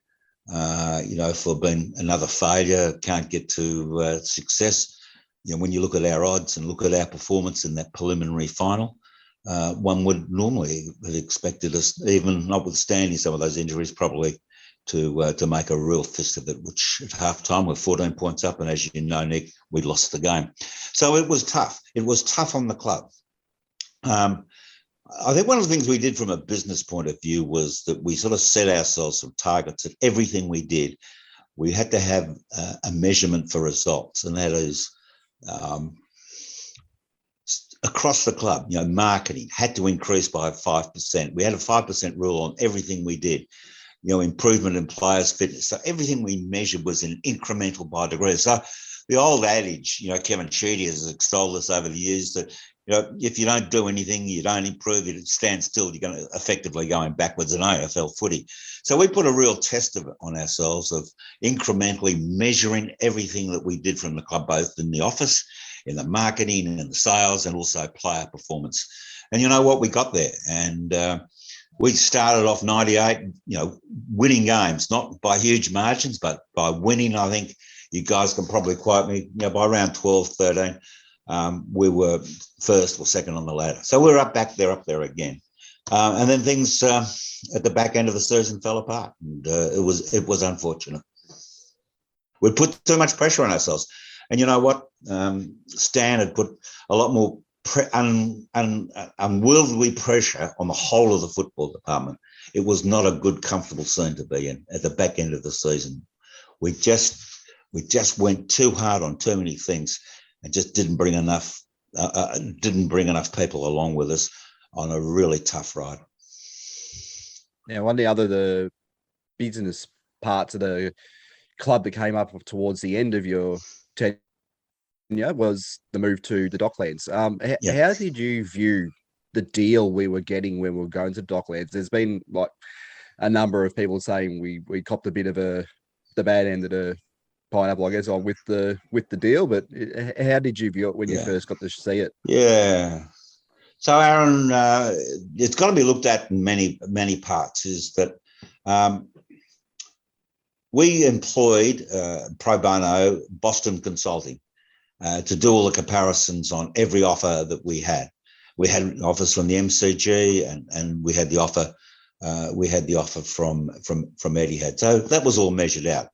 for being another failure, can't get to success. when you look at our odds and look at our performance in that preliminary final, one would normally have expected us, even notwithstanding some of those injuries, probably to make a real fist of it, which at half-time we're 14 points up, and as you know, Nick, we lost the game. So it was tough. It was tough on the club. I think one of the things we did from a business point of view was that we sort of set ourselves some targets at everything we did. We had to have a measurement for results, and that is across the club, marketing had to increase by 5%. We had a 5% rule on everything we did. Improvement in players' fitness. So everything we measured was an incremental by degree. So the old adage, Kevin Sheedy has extolled this over the years, that if you don't do anything, you don't improve, you stand still, you're going to effectively going backwards in AFL footy. So we put a real test on ourselves of incrementally measuring everything that we did from the club, both in the office, in the marketing and in the sales, and also player performance. And you know what? We got there. And we started off 98, winning games, not by huge margins, but by winning. I think you guys can probably quote me, by around 12, 13, we were first or second on the ladder. So we're up there again. And then things at the back end of the season fell apart. And it was unfortunate. We put too much pressure on ourselves. And you know what? Stan had put a lot more unwieldy pressure on the whole of the football department. It was not a good, comfortable scene to be in at the back end of the season. We just went too hard on too many things and just didn't bring enough people along with us on a really tough ride. Now, one of the business parts of the club that came up towards the end of your tenure was the move to the Docklands. How did you view the deal we were getting when we were going to Docklands? There's been like a number of people saying we copped a bit of the bad end of the pineapple, I guess, on with the deal. But how did you view it when you first got to see it? Yeah. So, Aaron, it's got to be looked at in many parts. Is that we employed pro bono Boston Consulting to do all the comparisons on every offer that we had. We had offers from the MCG, and we had the offer. We had the offer from Etihad. So that was all measured out.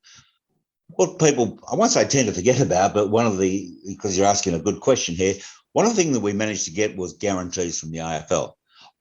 What people, I won't say tend to forget about, but because you're asking a good question here, one of the things that we managed to get was guarantees from the AFL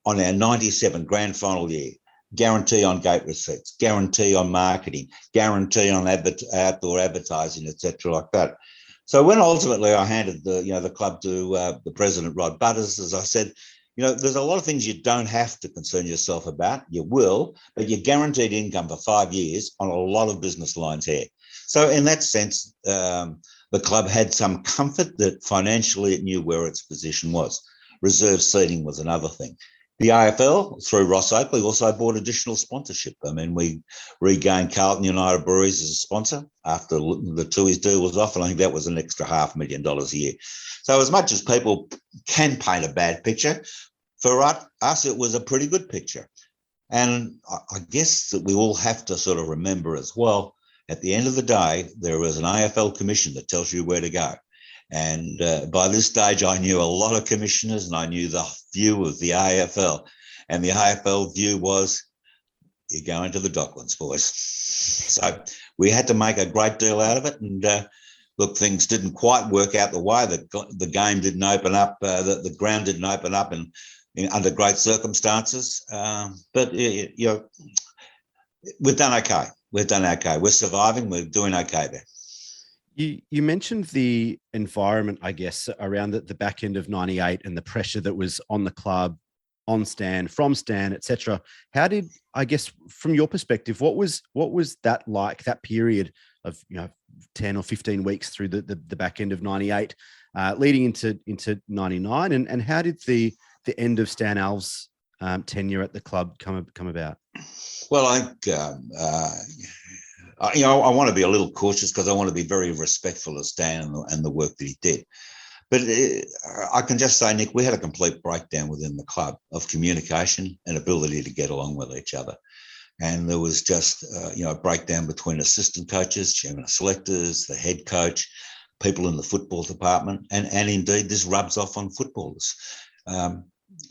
on our 97 grand final year. Guarantee on gate receipts, guarantee on marketing, guarantee on outdoor advertising, etc., like that. So when ultimately I handed the club to the president, Rod Butters, as I said, there's a lot of things you don't have to concern yourself about. You will, but you're guaranteed income for 5 years on a lot of business lines here. So in that sense, the club had some comfort that financially it knew where its position was. Reserve seating was another thing. The AFL, through Ross Oakley, also bought additional sponsorship. I mean, we regained Carlton United Breweries as a sponsor after the Tui's deal was off, and I think that was an extra $500,000 a year. So as much as people can paint a bad picture, for us it was a pretty good picture. And I guess that we all have to sort of remember as well, at the end of the day, there is an AFL commission that tells you where to go. And by this stage, I knew a lot of commissioners, and I knew the view of the AFL. And the AFL view was, you're going to the Docklands, boys. So we had to make a great deal out of it. And look, things didn't quite work out the way. The game didn't open up, the ground didn't open up under great circumstances. But we've done okay. We've done okay. We're surviving. We're doing okay there. You mentioned the environment, I guess, around the back end of 98 and the pressure that was on the club, on Stan, from Stan, etc. How did, I guess, from your perspective, what was that like, that period of 10 or 15 weeks through the back end of 98, leading into 99, and how did the end of Stan Alves' tenure at the club come about? Well, I want to be a little cautious because I want to be very respectful of Stan and the work that he did. But I can just say, Nick, we had a complete breakdown within the club of communication and ability to get along with each other. And there was just, a breakdown between assistant coaches, chairman of selectors, the head coach. people in the football department, and indeed this rubs off on footballers.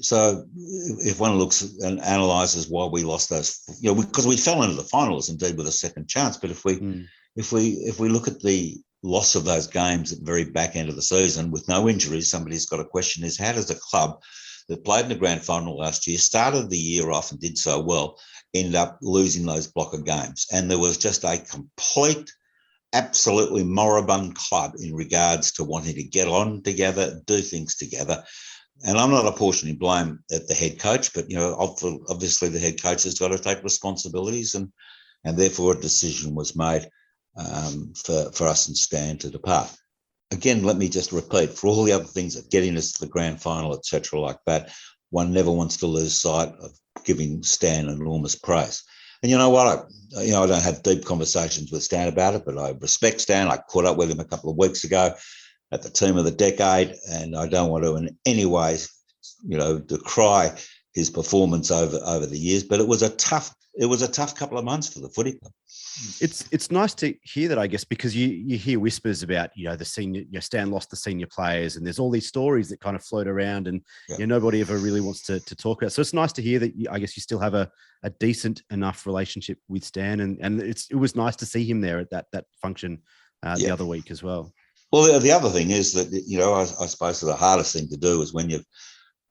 So if one looks and analyses why we lost those, because we fell into the finals indeed with a second chance, but if we look at the loss of those games at the very back end of the season with no injuries, somebody's got a question is, how does a club that played in the grand final last year, started the year off and did so well, ended up losing those block of games? And there was just a complete, absolutely moribund club in regards to wanting to get on together, do things together. And I'm not apportioning blame at the head coach, but, obviously the head coach has got to take responsibilities, and therefore a decision was made for us and Stan to depart. Again, let me just repeat, for all the other things that getting us to the grand final, etc., like that, one never wants to lose sight of giving Stan enormous praise. And you know what? I don't have deep conversations with Stan about it, but I respect Stan. I caught up with him a couple of weeks ago at the Team of the Decade, and I don't want to in any way, decry his performance over the years. But it was a tough couple of months for the footy club. It's nice to hear that, I guess, because you hear whispers about, the senior, Stan lost the senior players, and there's all these stories that kind of float around, and nobody ever really wants to talk about. So it's nice to hear that I guess you still have a decent enough relationship with Stan, and it was nice to see him there at that function the other week as well. Well, the other thing is that, I suppose the hardest thing to do is when you've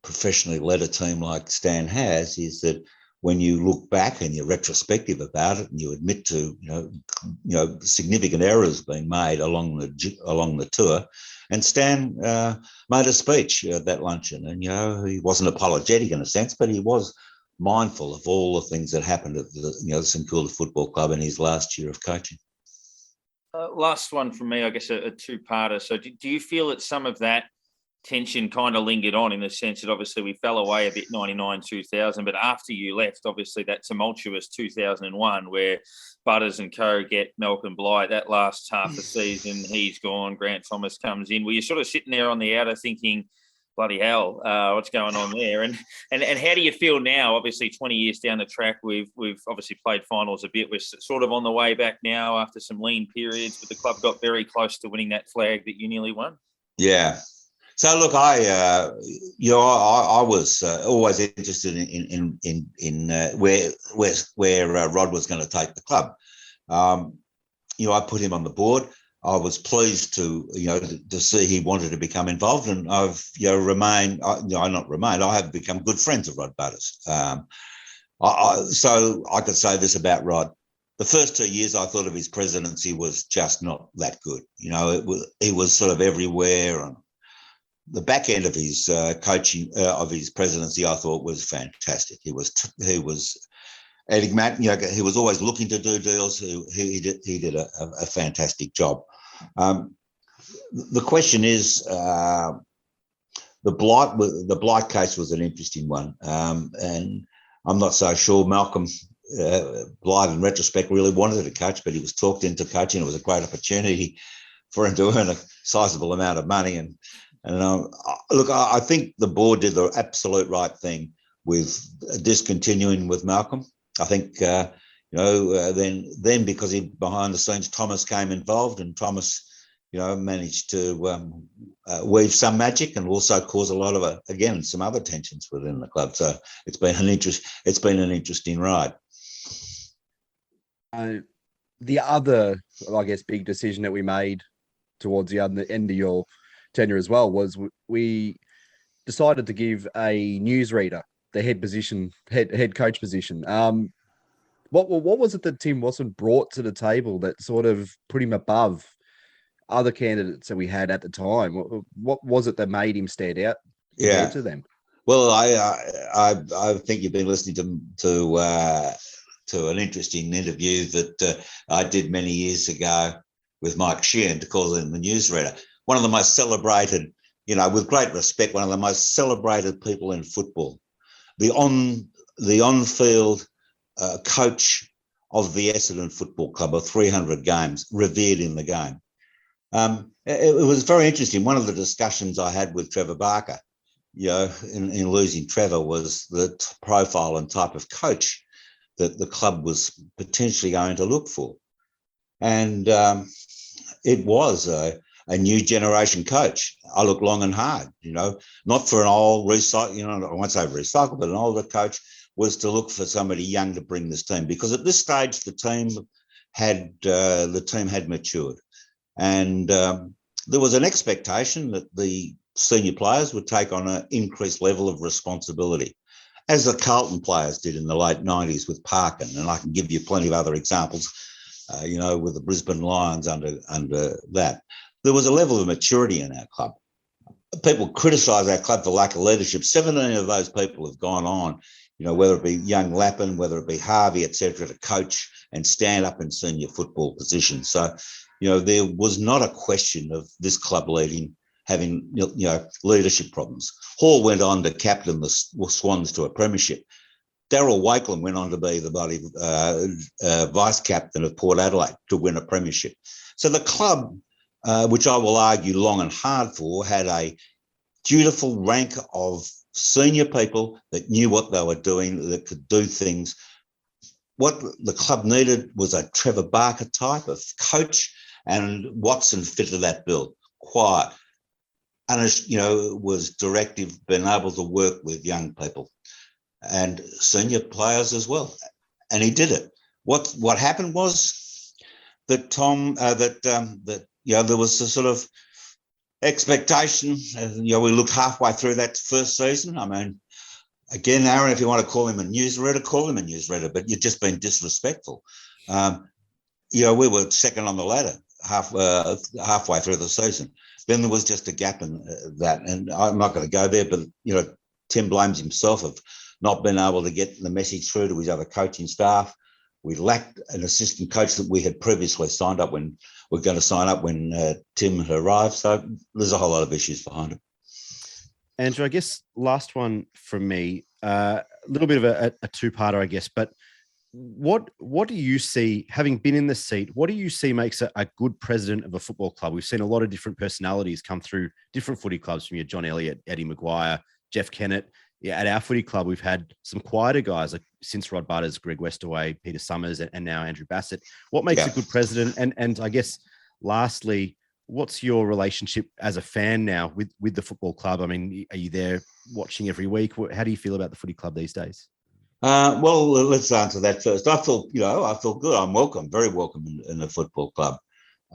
professionally led a team like Stan has, is that when you look back and you're retrospective about it and you admit to, significant errors being made along the tour. And Stan made a speech at that luncheon, and, he wasn't apologetic in a sense, but he was mindful of all the things that happened at the St Kilda Football Club in his last year of coaching. Last one from me, I guess a two-parter. So do you feel that some of that tension kind of lingered on, in the sense that obviously we fell away a bit 99, 2000, but after you left, obviously that tumultuous 2001 where Butters and co get Malcolm Blight, that last half of season, he's gone, Grant Thomas comes in. Were you sort of sitting there on the outer thinking, bloody hell, what's going on there? And how do you feel now? Obviously 20 years down the track, we've obviously played finals a bit. We're sort of on the way back now after some lean periods, but the club got very close to winning that flag that you nearly won. Yeah. So look, I was always interested in where Rod was going to take the club. I put him on the board. I was pleased to see he wanted to become involved, and I've I have become good friends of Rod Butters. So I could say this about Rod. The first 2 years I thought of his presidency was just not that good. He was sort of everywhere, and the back end of his coaching of his presidency, I thought, was fantastic. He was enigmatic. He was always looking to do deals. He did a fantastic job. The question is, the Blight case was an interesting one, and I'm not so sure Malcolm Blight, in retrospect, really wanted to coach, but he was talked into coaching. It was a great opportunity for him to earn a sizable amount of money. And look, I think the board did the absolute right thing with discontinuing with Malcolm. I think, then because behind the scenes, Thomas came involved, and Thomas, managed to weave some magic and also cause a lot of, some other tensions within the club. So it's been an interesting ride. The other, I guess, big decision that we made towards the end of your tenure as well was we decided to give a newsreader the head coach position. What was it that Tim Watson brought to the table that sort of put him above other candidates that we had at the time? What was it that made him stand out compared to them? Well, I think you've been listening to an interesting interview that I did many years ago with Mike Sheehan, to call him the newsreader. One of the most celebrated, with great respect, one of the most celebrated people in football. The on-field coach of the Essendon Football Club of 300 games, revered in the game. It was very interesting. One of the discussions I had with Trevor Barker, in losing Trevor, was the profile and type of coach that the club was potentially going to look for. And it was a a new generation coach. I look long and hard, not for an old recycle, I won't say recycle, but an older coach, was to look for somebody young to bring this team, because at this stage the team had matured, and there was an expectation that the senior players would take on an increased level of responsibility, as the Carlton players did in the late 90s with Parkin, and I can give you plenty of other examples, with the Brisbane Lions under that. There was a level of maturity in our club. People criticise our club for lack of leadership. 17 of those people have gone on, whether it be young Lappin, whether it be Harvey, etc., to coach and stand up in senior football positions. So, there was not a question of this club having leadership problems. Hall went on to captain the Swans to a premiership. Darryl Wakeland went on to be the vice captain of Port Adelaide to win a premiership. So the club, which I will argue long and hard for, had a dutiful rank of senior people that knew what they were doing, that could do things. What the club needed was a Trevor Barker type of coach, and Watson fitted that bill. Quiet, and was directive, being able to work with young people and senior players as well, and he did it. What happened was that there was a sort of expectation. We looked halfway through that first season. I mean, again, Aaron, if you want to call him a newsreader, call him a newsreader, but you've just been disrespectful. We were second on the ladder halfway through the season. Then there was just a gap in that, and I'm not going to go there, but Tim blames himself of not being able to get the message through to his other coaching staff. We lacked an assistant coach that we had previously signed up when we're going to sign up when Tim had arrived. So there's a whole lot of issues behind it. Andrew, I guess last one from me, a little bit of a two-parter, I guess, but what do you see, having been in the seat, what do you see makes a good president of a football club? We've seen a lot of different personalities come through different footy clubs, from your John Elliott, Eddie Maguire, Jeff Kennett. Yeah, at our footy club, we've had some quieter guys, like since Rod Butters, Greg Westaway, Peter Summers, and now Andrew Bassett. What makes a good president? And I guess, lastly, what's your relationship as a fan now with the football club? I mean, are you there watching every week? How do you feel about the footy club these days? Well, let's answer that first. I feel good. I'm welcome, very welcome in the football club.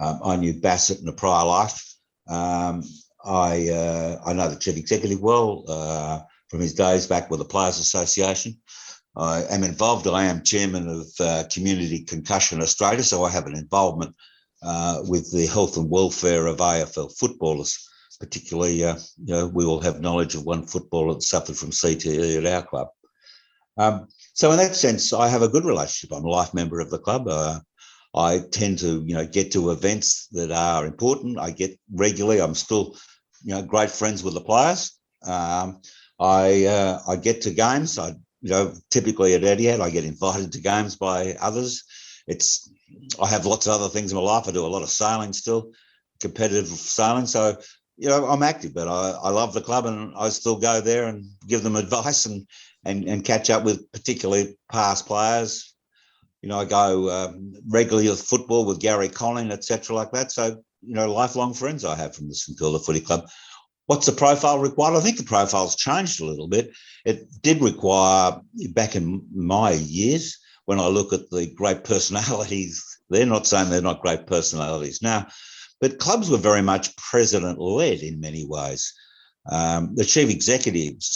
I knew Bassett in a prior life. I know the chief executive well from his days back with the Players Association. I am involved. I am chairman of Community Concussion Australia, so I have an involvement with the health and welfare of AFL footballers. Particularly, we all have knowledge of one footballer that suffered from CTE at our club. So in that sense, I have a good relationship. I'm a life member of the club. I tend to, get to events that are important. I get regularly. I'm still, great friends with the players. I get to games. Typically at Etihad, I get invited to games by others. I have lots of other things in my life. I do a lot of sailing still, competitive sailing. So, I'm active, but I love the club, and I still go there and give them advice and catch up with particularly past players. I go regularly with football with Gary Conning, etc., like that. So, lifelong friends I have from the St Kilda Footy Club. What's the profile required? I think the profile's changed a little bit. It did require, back in my years, when I look at the great personalities, they're not saying they're not great personalities now, but clubs were very much president-led in many ways. The chief executives,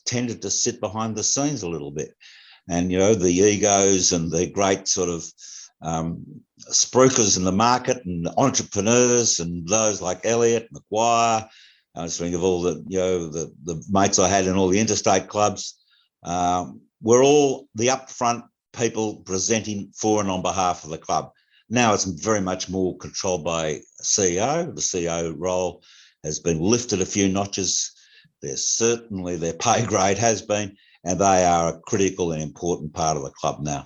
tended to sit behind the scenes a little bit. And, the egos and the great sort of spruikers in the market and entrepreneurs and those like Elliott, Maguire, I was thinking of all the mates I had in all the interstate clubs, were all the upfront people presenting for and on behalf of the club. Now it's very much more controlled by CEO. The CEO role has been lifted a few notches. Their pay grade has been, and they are a critical and important part of the club now.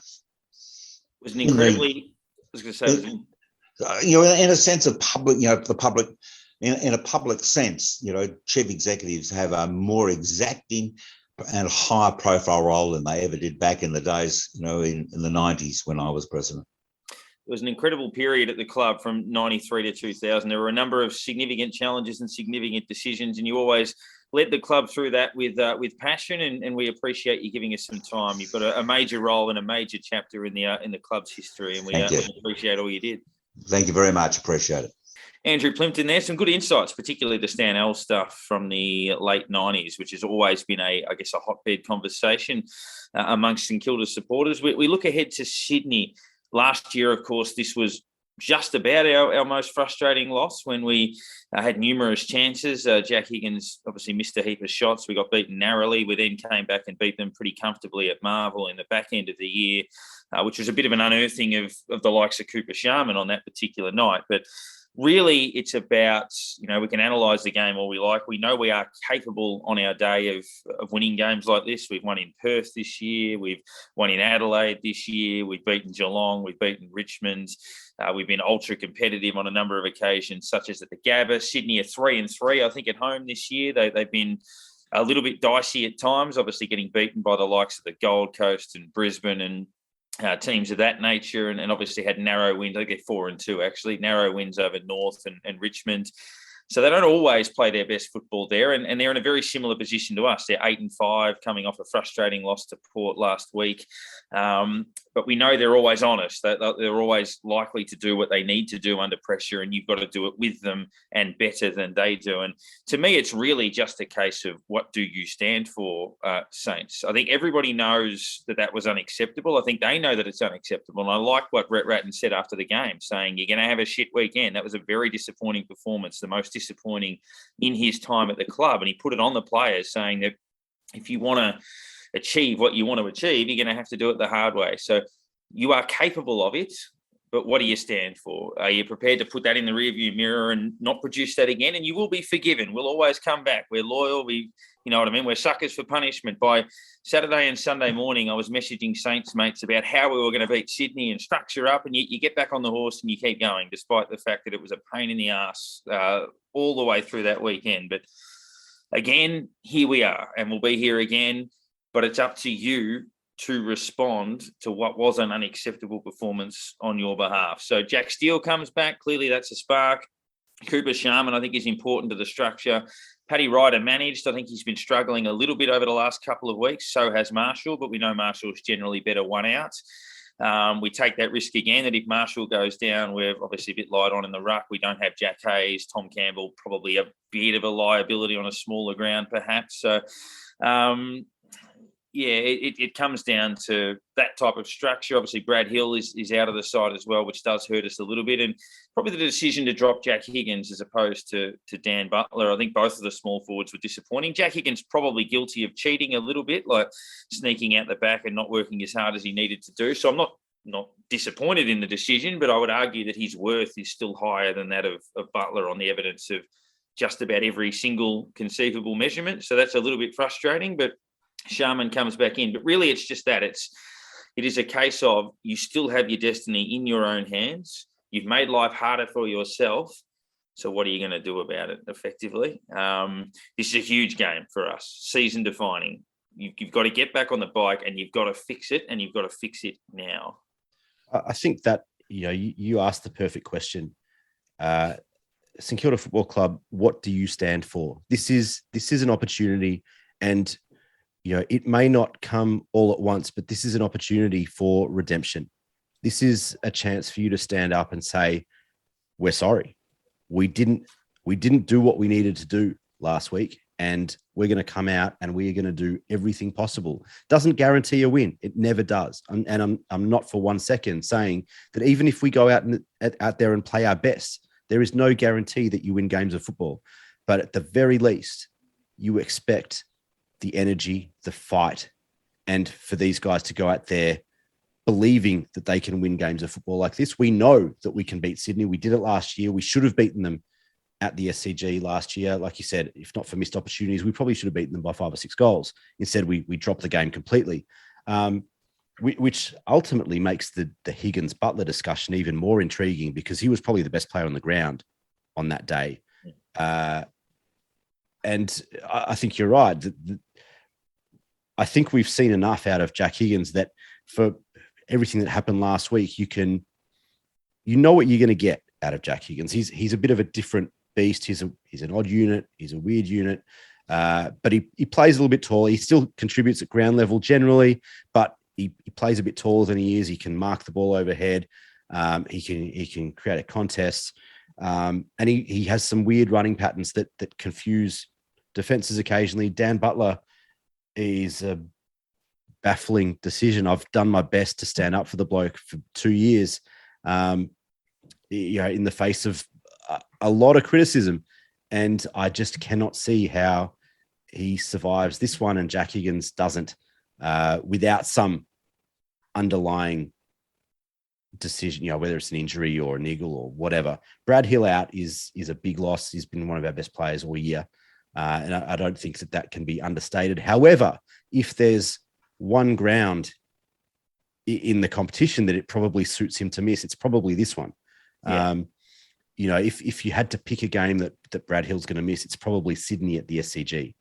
It was an incredibly, I was going to say, in a sense of public, the public, in a public sense, chief executives have a more exacting and higher profile role than they ever did back in the days, in the 90s when I was president. was an incredible period at the club from 93 to 2000. There were a number of significant challenges and significant decisions, and you always led the club through that with passion, and we appreciate you giving us some time. You've got a major role and a major chapter in the club's history, and we appreciate all you did. Thank you very much. Appreciate it. Andrew Plympton, there's some good insights, particularly the Stan L stuff from the late 90s, which has always been a hotbed conversation amongst St Kilda supporters. We look ahead to Sydney. Last year, of course, this was just about our most frustrating loss when we had numerous chances. Jack Higgins obviously missed a heap of shots. We got beaten narrowly. We then came back and beat them pretty comfortably at Marvel in the back end of the year, which was a bit of an unearthing of the likes of Cooper Sharman on that particular night. But really, it's about, we can analyse the game all we like. We know we are capable on our day of winning games like this. We've won in Perth this year. We've won in Adelaide this year. We've beaten Geelong. We've beaten Richmond. We've been ultra competitive on a number of occasions, such as at the Gabba. Sydney are 3-3, I think, at home this year. They've been a little bit dicey at times, obviously getting beaten by the likes of the Gold Coast and Brisbane and teams of that nature, and obviously had narrow wins. I think they're 4-2 actually, narrow wins over North and Richmond. So they don't always play their best football there, and they're in a very similar position to us. They're 8-5, coming off a frustrating loss to Port last week. But we know they're always honest. They're always likely to do what they need to do under pressure, and you've got to do it with them and better than they do. And to me, it's really just a case of what do you stand for, Saints. I think everybody knows that was unacceptable. I think they know that it's unacceptable. And I like what Brett Ratton said after the game, saying you're going to have a shit weekend. That was a very disappointing performance, the most disappointing in his time at the club. And he put it on the players, saying that if you want to achieve what you want to achieve, you're going to have to do it the hard way. So you are capable of it, but what do you stand for? Are you prepared to put that in the rearview mirror and not produce that again? And you will be forgiven. We'll always come back. We're loyal. You know what I mean? We're suckers for punishment. By Saturday and Sunday morning, I was messaging Saints mates about how we were going to beat Sydney and structure up, and you get back on the horse and you keep going, despite the fact that it was a pain in the ass all the way through that weekend. But again, here we are, and we'll be here again. But it's up to you to respond to what was an unacceptable performance on your behalf. So Jack Steele comes back. Clearly, that's a spark. Cooper Sharman, I think, is important to the structure. Paddy Ryder managed. I think he's been struggling a little bit over the last couple of weeks. So has Marshall, but we know Marshall's generally better one out. We take that risk again that if Marshall goes down, we're obviously a bit light on in the ruck. We don't have Jack Hayes. Tom Campbell, probably a bit of a liability on a smaller ground, perhaps. So, it comes down to that type of structure. Obviously, Brad Hill is out of the side as well, which does hurt us a little bit. And probably the decision to drop Jack Higgins as opposed to Dan Butler. I think both of the small forwards were disappointing. Jack Higgins probably guilty of cheating a little bit, like sneaking out the back and not working as hard as he needed to do. So I'm not disappointed in the decision, but I would argue that his worth is still higher than that of Butler on the evidence of just about every single conceivable measurement. So that's a little bit frustrating, but Sharman comes back in. But really, it's just that. It is a case of you still have your destiny in your own hands. You've made life harder for yourself. So what are you going to do about it effectively? This is a huge game for us, season defining. You've got to get back on the bike and you've got to fix it, and you've got to fix it now. I think that, you asked the perfect question. St Kilda Football Club, what do you stand for? This is an opportunity, and it may not come all at once, but this is an opportunity for redemption. This is a chance for you to stand up and say, we're sorry. We didn't do what we needed to do last week, and we're going to come out and we are going to do everything possible. Doesn't guarantee a win. It never does. And I'm not for 1 second saying that even if we go out there and play our best, there is no guarantee that you win games of football. But at the very least, you expect the energy, the fight, and for these guys to go out there believing that they can win games of football like this. We know that we can beat Sydney. We did it last year. We should have beaten them at the SCG last year. Like you said, if not for missed opportunities, we probably should have beaten them by 5 or 6 goals. Instead, we dropped the game completely, which ultimately makes the Higgins-Butler discussion even more intriguing, because he was probably the best player on the ground on that day. And I think you're right. I think we've seen enough out of Jack Higgins that for everything that happened last week, you can you know what you're going to get out of Jack Higgins. He's a bit of a different beast. He's an odd unit. He's a weird unit. But he plays a little bit taller. He still contributes at ground level generally, but he plays a bit taller than he is. He can mark the ball overhead. He can create a contest. And he has some weird running patterns that confuse defenses occasionally. Dan Butler is a baffling decision. I've done my best to stand up for the bloke for 2 years, in the face of a lot of criticism. And I just cannot see how he survives this one and Jack Higgins doesn't, without some underlying decision, whether it's an injury or a niggle or whatever. Brad Hill out is a big loss. He's been one of our best players all year. And I don't think that can be understated. However, if there's one ground in the competition that it probably suits him to miss, it's probably this one. Yeah. If you had to pick a game that Brad Hill's going to miss, it's probably Sydney at the SCG.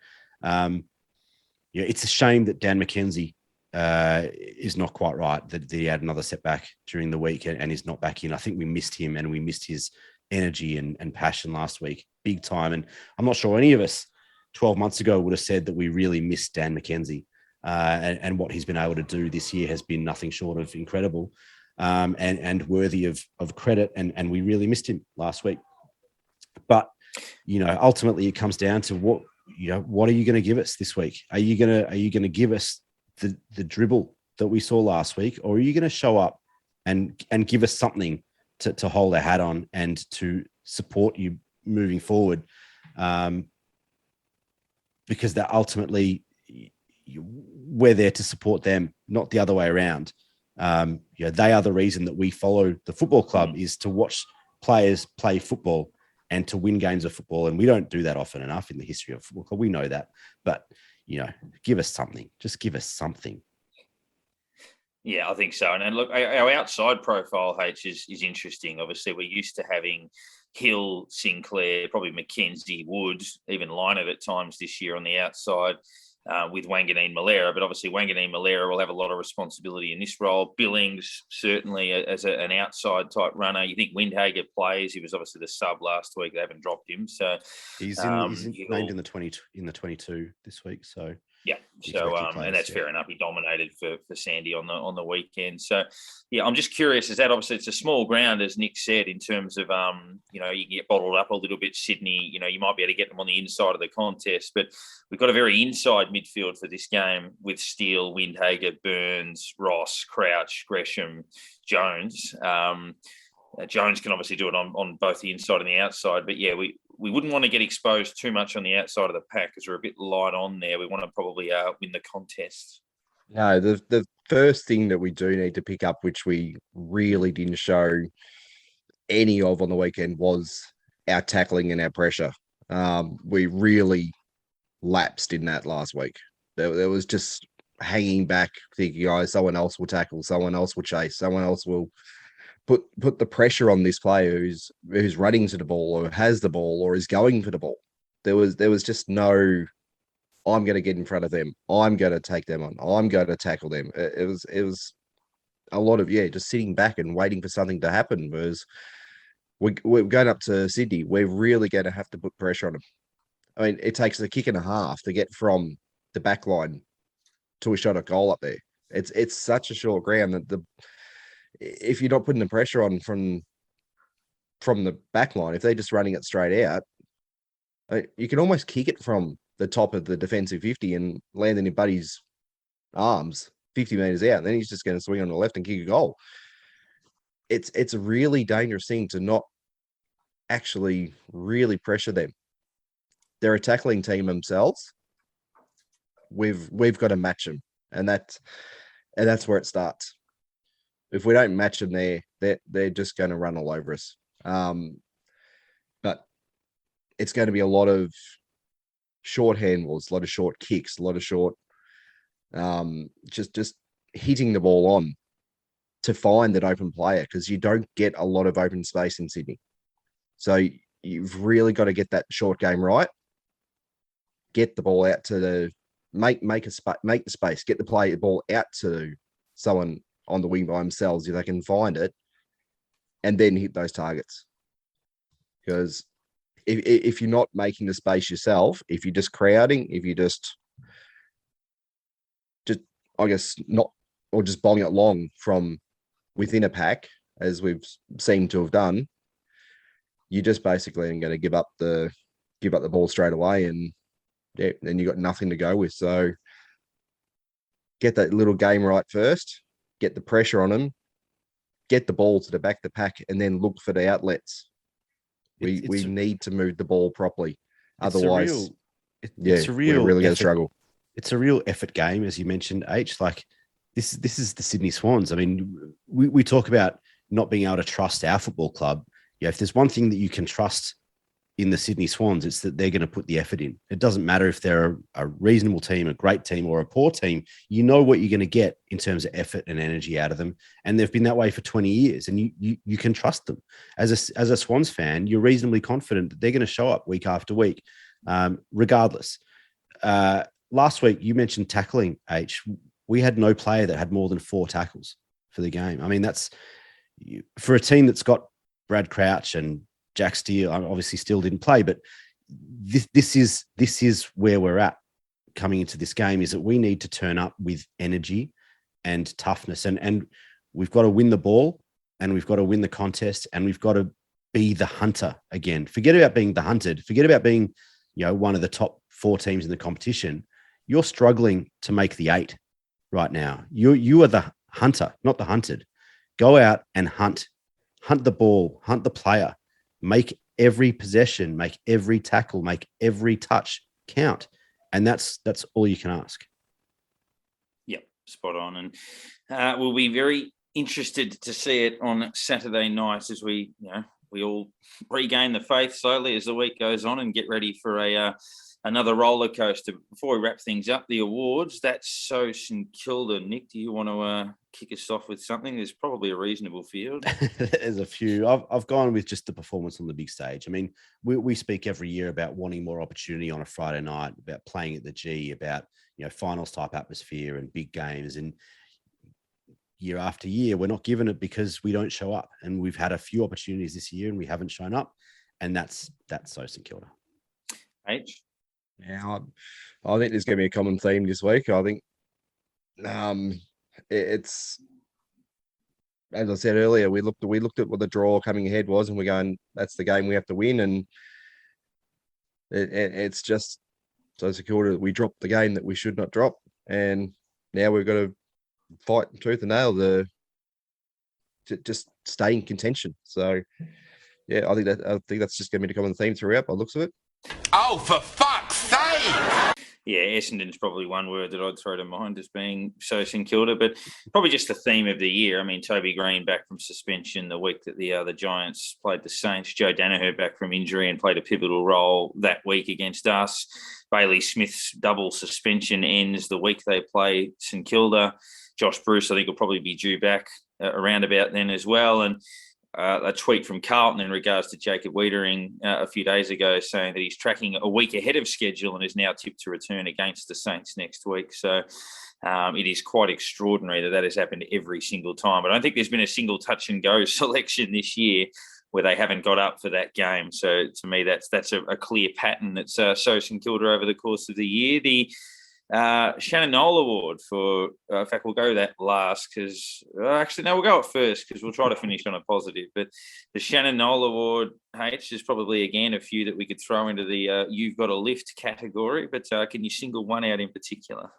It's a shame that Dan McKenzie is not quite right, that he had another setback during the week and is not back in. I think we missed him and we missed his energy and passion last week, big time. And I'm not sure any of us 12 months ago would have said that we really missed Dan McKenzie. And what he's been able to do this year has been nothing short of incredible, and worthy of credit. And we really missed him last week. But, ultimately it comes down to what are you going to give us this week? Are you going to give us the dribble that we saw last week, or are you going to show up and give us something to hold our hat on and to support you moving forward? Because that ultimately we're there to support them, not the other way around. They are the reason that we follow the football club, is to watch players play football and to win games of football. And we don't do that often enough in the history of football club. We know that, but give us something. Just give us something. Yeah, I think so. And look, our outside profile, H, is interesting. Obviously, we're used to having Hill, Sinclair, probably McKenzie, Wood, even Lynott at times this year on the outside, with Wanganeen Malera. But obviously, Wanganeen Malera will have a lot of responsibility in this role. Billings, certainly as an outside type runner. You think Windhager plays. He was obviously the sub last week. They haven't dropped him. So he's named in the 22 this week. So yeah. So and that's fair enough. He dominated for Sandy on the weekend. So yeah, I'm just curious. Is that obviously it's a small ground, as Nick said, in terms of you can get bottled up a little bit. Sydney, you might be able to get them on the inside of the contest, but we've got a very inside midfield for this game with Steele, Windhager, Burns, Ross, Crouch, Gresham, Jones. Jones can obviously do it on both the inside and the outside, but yeah, we wouldn't want to get exposed too much on the outside of the pack because we're a bit light on there. We want to probably win the contest. No, the first thing that we do need to pick up, which we really didn't show any of on the weekend, was our tackling and our pressure. We really lapsed in that last week. There was just hanging back, thinking, someone else will tackle, someone else will chase, someone else will put the pressure on this player who's running to the ball or has the ball or is going for the ball. There was just no, I'm going to get in front of them. I'm going to take them on. I'm going to tackle them. It was a lot of, just sitting back and waiting for something to happen. Whereas we're going up to Sydney. We're really going to have to put pressure on them. I mean, it takes a kick and a half to get from the back line to a shot at goal up there. It's such a short ground that if you're not putting the pressure on from the back line, if they're just running it straight out, you can almost kick it from the top of the defensive 50 and land in your buddy's arms 50 metres out. And then he's just going to swing on the left and kick a goal. It's a really dangerous thing to not actually really pressure them. They're a tackling team themselves. We've got to match them. And that's where it starts. If we don't match them there, they're just going to run all over us. But it's going to be a lot of short handballs, a lot of short kicks, a lot of short, just hitting the ball on to find that open player, because you don't get a lot of open space in Sydney. So you've really got to get that short game right. Get the ball out to the make the space. Get the ball out to someone on the wing by themselves if they can find it, and then hit those targets. Because if you're not making the space yourself, if you're just crowding, if you just I guess not, or just bowling it long from within a pack, as we've seemed to have done, you just basically are going to give up the ball straight away, and yeah, then you got nothing to go with. So get that little game right first, get the pressure on them, get the ball to the back of the pack, and then look for the outlets. We need to move the ball properly. Otherwise, it's a real we're really going to effort. struggle. It's a real effort game, as you mentioned, H. Like this is the Sydney Swans. I mean, we talk about not being able to trust our football club. Yeah, if there's one thing that you can trust in the Sydney Swans, it's that they're going to put the effort in. It doesn't matter if they're a reasonable team, a great team, or a poor team. You know what you're going to get in terms of effort and energy out of them, and they've been that way for 20 years, and you can trust them. As a Swans fan, you're reasonably confident that they're going to show up week after week, regardless. Last week, you mentioned tackling, H. We had no player that had more than 4 tackles for the game. I mean, that's for a team that's got Brad Crouch and Jack Steele. Obviously, still didn't play, but this is where we're at coming into this game. Is that we need to turn up with energy and toughness, and we've got to win the ball, and we've got to win the contest, and we've got to be the hunter again. Forget about being the hunted. Forget about being, one of the top 4 teams in the competition. You're struggling to make the 8 right now. You are the hunter, not the hunted. Go out and hunt the ball, hunt the player, make every possession, make every tackle, make every touch count. And that's all you can ask. Yep, spot on. And we'll be very interested to see it on Saturday night as we all regain the faith slowly as the week goes on and get ready for another roller coaster. Before we wrap things up, the awards, that's so St Kilda. Nick, do you want to kick us off with something? There's probably a reasonable field. There's a few. I've gone with just the performance on the big stage. I mean, we speak every year about wanting more opportunity on a Friday night, about playing at the G, about finals type atmosphere and big games. And year after year, we're not given it because we don't show up. And we've had a few opportunities this year and we haven't shown up. And that's so St Kilda. H? Yeah, I think there's going to be a common theme this week. I think it's, as I said earlier, we looked at what the draw coming ahead was, and we're going, that's the game we have to win. And it's just so secure that we dropped the game that we should not drop, and now we've got to fight tooth and nail to just stay in contention. So yeah, I think that's just going to be the common theme throughout by the looks of it. Oh, for fuck's sake! Yeah, Essendon's probably one word that I'd throw to mind as being so St Kilda, but probably just the theme of the year. I mean, Toby Green back from suspension the week that the Giants played the Saints. Joe Danaher back from injury and played a pivotal role that week against us. Bailey Smith's double suspension ends the week they play St Kilda. Josh Bruce, I think, will probably be due back around about then as well. And a tweet from Carlton in regards to Jacob Wiedering a few days ago saying that he's tracking a week ahead of schedule and is now tipped to return against the Saints next week. So it is quite extraordinary that has happened every single time. But I don't think there's been a single touch and go selection this year where they haven't got up for that game. So to me, that's a clear pattern that's so St Kilda over the course of the year. The Shannon Noel Award for, in fact, we'll go that last because, actually, no, we'll go it first because we'll try to finish on a positive. But the Shannon Noel Award, H, is probably, again, a few that we could throw into the You've Got a Lift category. But can you single one out in particular?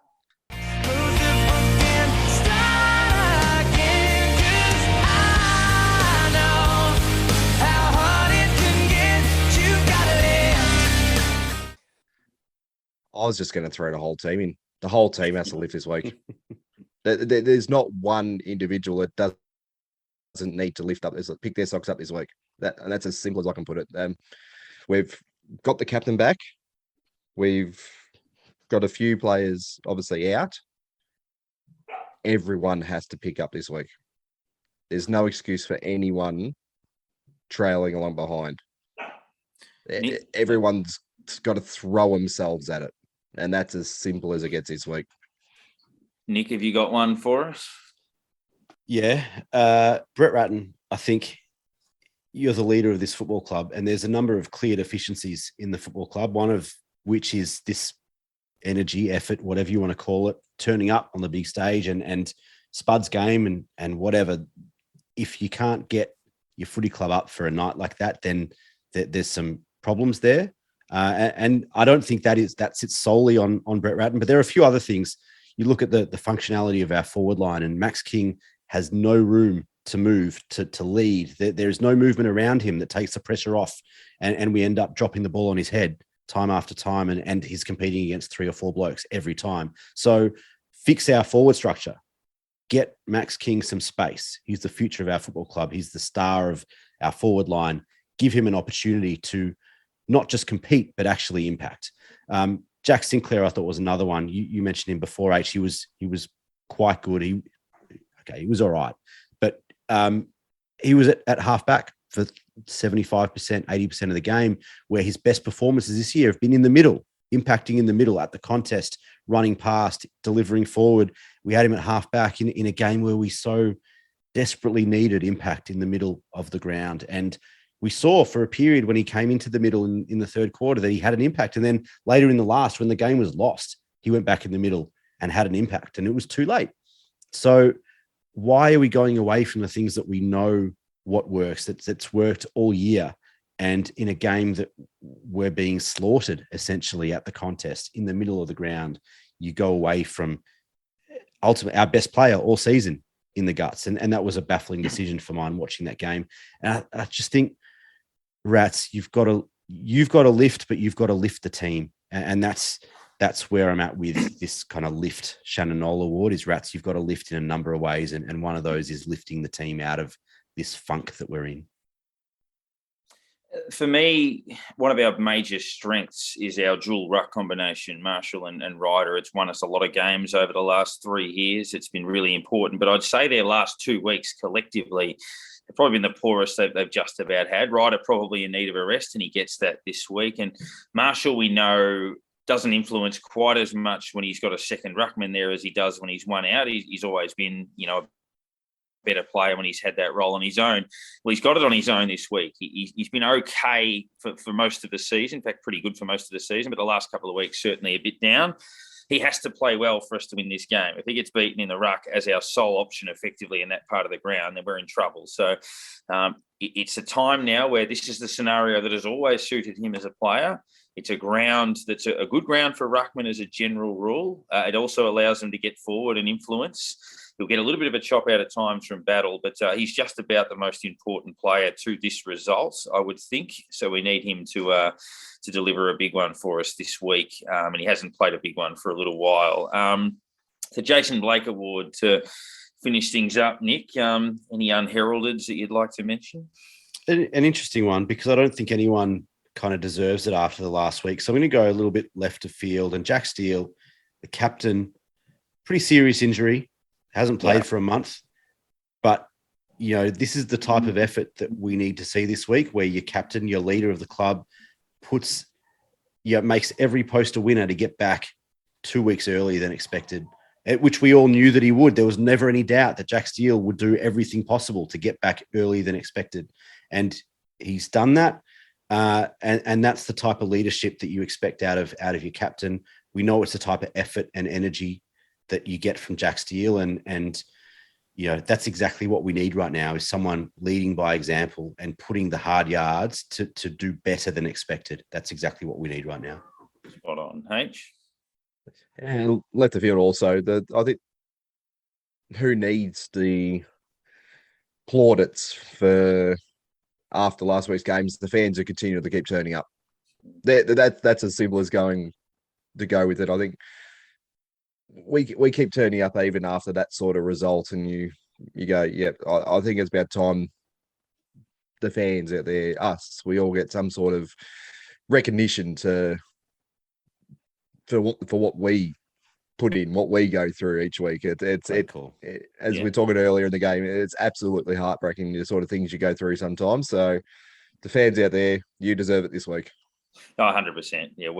I was just going to throw the whole team in. The whole team has to lift this week. There's not one individual that doesn't need to lift up. Pick their socks up this week. And that's as simple as I can put it. We've got the captain back. We've got a few players obviously out. Everyone has to pick up this week. There's no excuse for anyone trailing along behind. Everyone's got to throw themselves at it. And that's as simple as it gets this week. Nick, have you got one for us? Yeah. Brett Ratton, I think you're the leader of this football club, and there's a number of clear deficiencies in the football club, one of which is this energy, effort, whatever you want to call it, turning up on the big stage and Spud's game and whatever. If you can't get your footy club up for a night like that, then there's some problems there. And I don't think that sits solely on Brett Ratten, but there are a few other things. You look at the functionality of our forward line, and Max King has no room to move, to lead. There's no movement around him that takes the pressure off, and we end up dropping the ball on his head time after time, and he's competing against 3 or 4 blokes every time. So fix our forward structure. Get Max King some space. He's the future of our football club. He's the star of our forward line. Give him an opportunity to not just compete, but actually impact. Jack Sinclair, I thought, was another one. You mentioned him before, H. He was quite good. He was all right. But he was at halfback for 75%, 80% of the game, where his best performances this year have been in the middle, impacting in the middle at the contest, running past, delivering forward. We had him at halfback in a game where we so desperately needed impact in the middle of the ground. And we saw for a period when he came into the middle in the third quarter that he had an impact. And then later in the last, when the game was lost, he went back in the middle and had an impact, and it was too late. So why are we going away from the things that we know what works, that's worked all year, and in a game that we're being slaughtered essentially at the contest in the middle of the ground, you go away from ultimately our best player all season in the guts. And that was a baffling decision for mine watching that game. And I just think, Rats, you've got to lift, but you've got to lift the team. And that's where I'm at with this kind of lift Shannon Knoll award is, Rats, you've got to lift in a number of ways. And one of those is lifting the team out of this funk that we're in. For me, one of our major strengths is our dual ruck combination, Marshall and Ryder. It's won us a lot of games over the last 3 years. It's been really important. But I'd say their last 2 weeks collectively have probably been the poorest they've just about had. Ryder probably in need of a rest, and he gets that this week. And Marshall, we know, doesn't influence quite as much when he's got a second ruckman there as he does when he's one out. He's always been, a better player when he's had that role on his own. Well, he's got it on his own this week. He's been okay for most of the season. In fact, pretty good for most of the season, but the last couple of weeks certainly a bit down. He has to play well for us to win this game. If he gets beaten in the ruck as our sole option effectively in that part of the ground, then we're in trouble. So it's a time now where this is the scenario that has always suited him as a player. It's a ground that's a good ground for ruckman as a general rule. It also allows him to get forward and influence. He'll get a little bit of a chop out at times from battle, but he's just about the most important player to this result, I would think. So we need him to deliver a big one for us this week, and he hasn't played a big one for a little while. The Jason Blake Award to finish things up, Nick. Any unheraldeds that you'd like to mention? An interesting one, because I don't think anyone kind of deserves it after the last week. So I'm going to go a little bit left of field. And Jack Steele, the captain, pretty serious injury, hasn't played for a month. But, this is the type of effort that we need to see this week, where your captain, your leader of the club, makes every post a winner to get back 2 weeks earlier than expected, which we all knew that he would. There was never any doubt that Jack Steele would do everything possible to get back earlier than expected. And he's done that. And that's the type of leadership that you expect out of your captain. We know it's the type of effort and energy that you get from Jack Steele. And that's exactly what we need right now, is someone leading by example and putting the hard yards to do better than expected. That's exactly what we need right now. Spot on, H. And left of field also. I think who needs the plaudits for after last week's games? The fans who continue to keep turning up. That's as simple as going to go with it. I think we keep turning up even after that sort of result, and you go, I think it's about time the fans out there, us, we all get some sort of recognition for what we put in, what we go through each week. It's cool. As we were talking earlier in the game, it's absolutely heartbreaking, the sort of things you go through sometimes. So the fans out there, you deserve it this week. Oh, 100%. Yeah,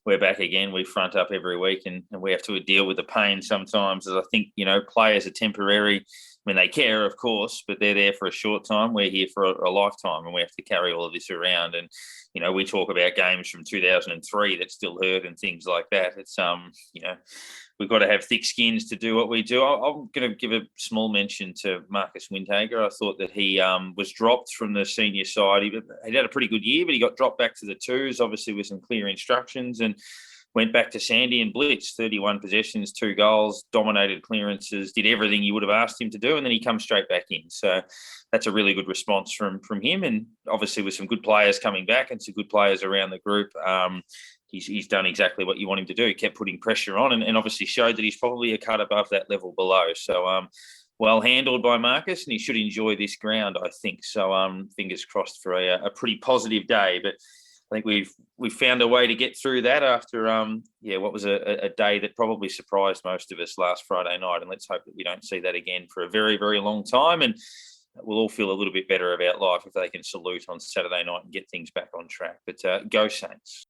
we're back again. We front up every week, and we have to deal with the pain sometimes. As I think, players are temporary. mean, they care, of course, but they're there for a short time. We're here for a lifetime, and we have to carry all of this around. And, you know, we talk about games from 2003 that still hurt and things like that. It's, you know, we've got to have thick skins to do what we do. I'm going to give a small mention to Marcus Windhager. I thought that he was dropped from the senior side. He had a pretty good year, but he got dropped back to the twos, obviously with some clear instructions, and went back to Sandy and blitz, 31 possessions, 2 goals, dominated clearances, did everything you would have asked him to do, and then he comes straight back in. So that's a really good response from him. And obviously with some good players coming back and some good players around the group, he's done exactly what you want him to do. He kept putting pressure on and obviously showed that he's probably a cut above that level below. So well handled by Marcus, and he should enjoy this ground, I think. So fingers crossed for a pretty positive day. But I think we've found a way to get through that after what was a day that probably surprised most of us last Friday night, and let's hope that we don't see that again for a very, very long time, and we'll all feel a little bit better about life if they can salute on Saturday night and get things back on track. But go Saints.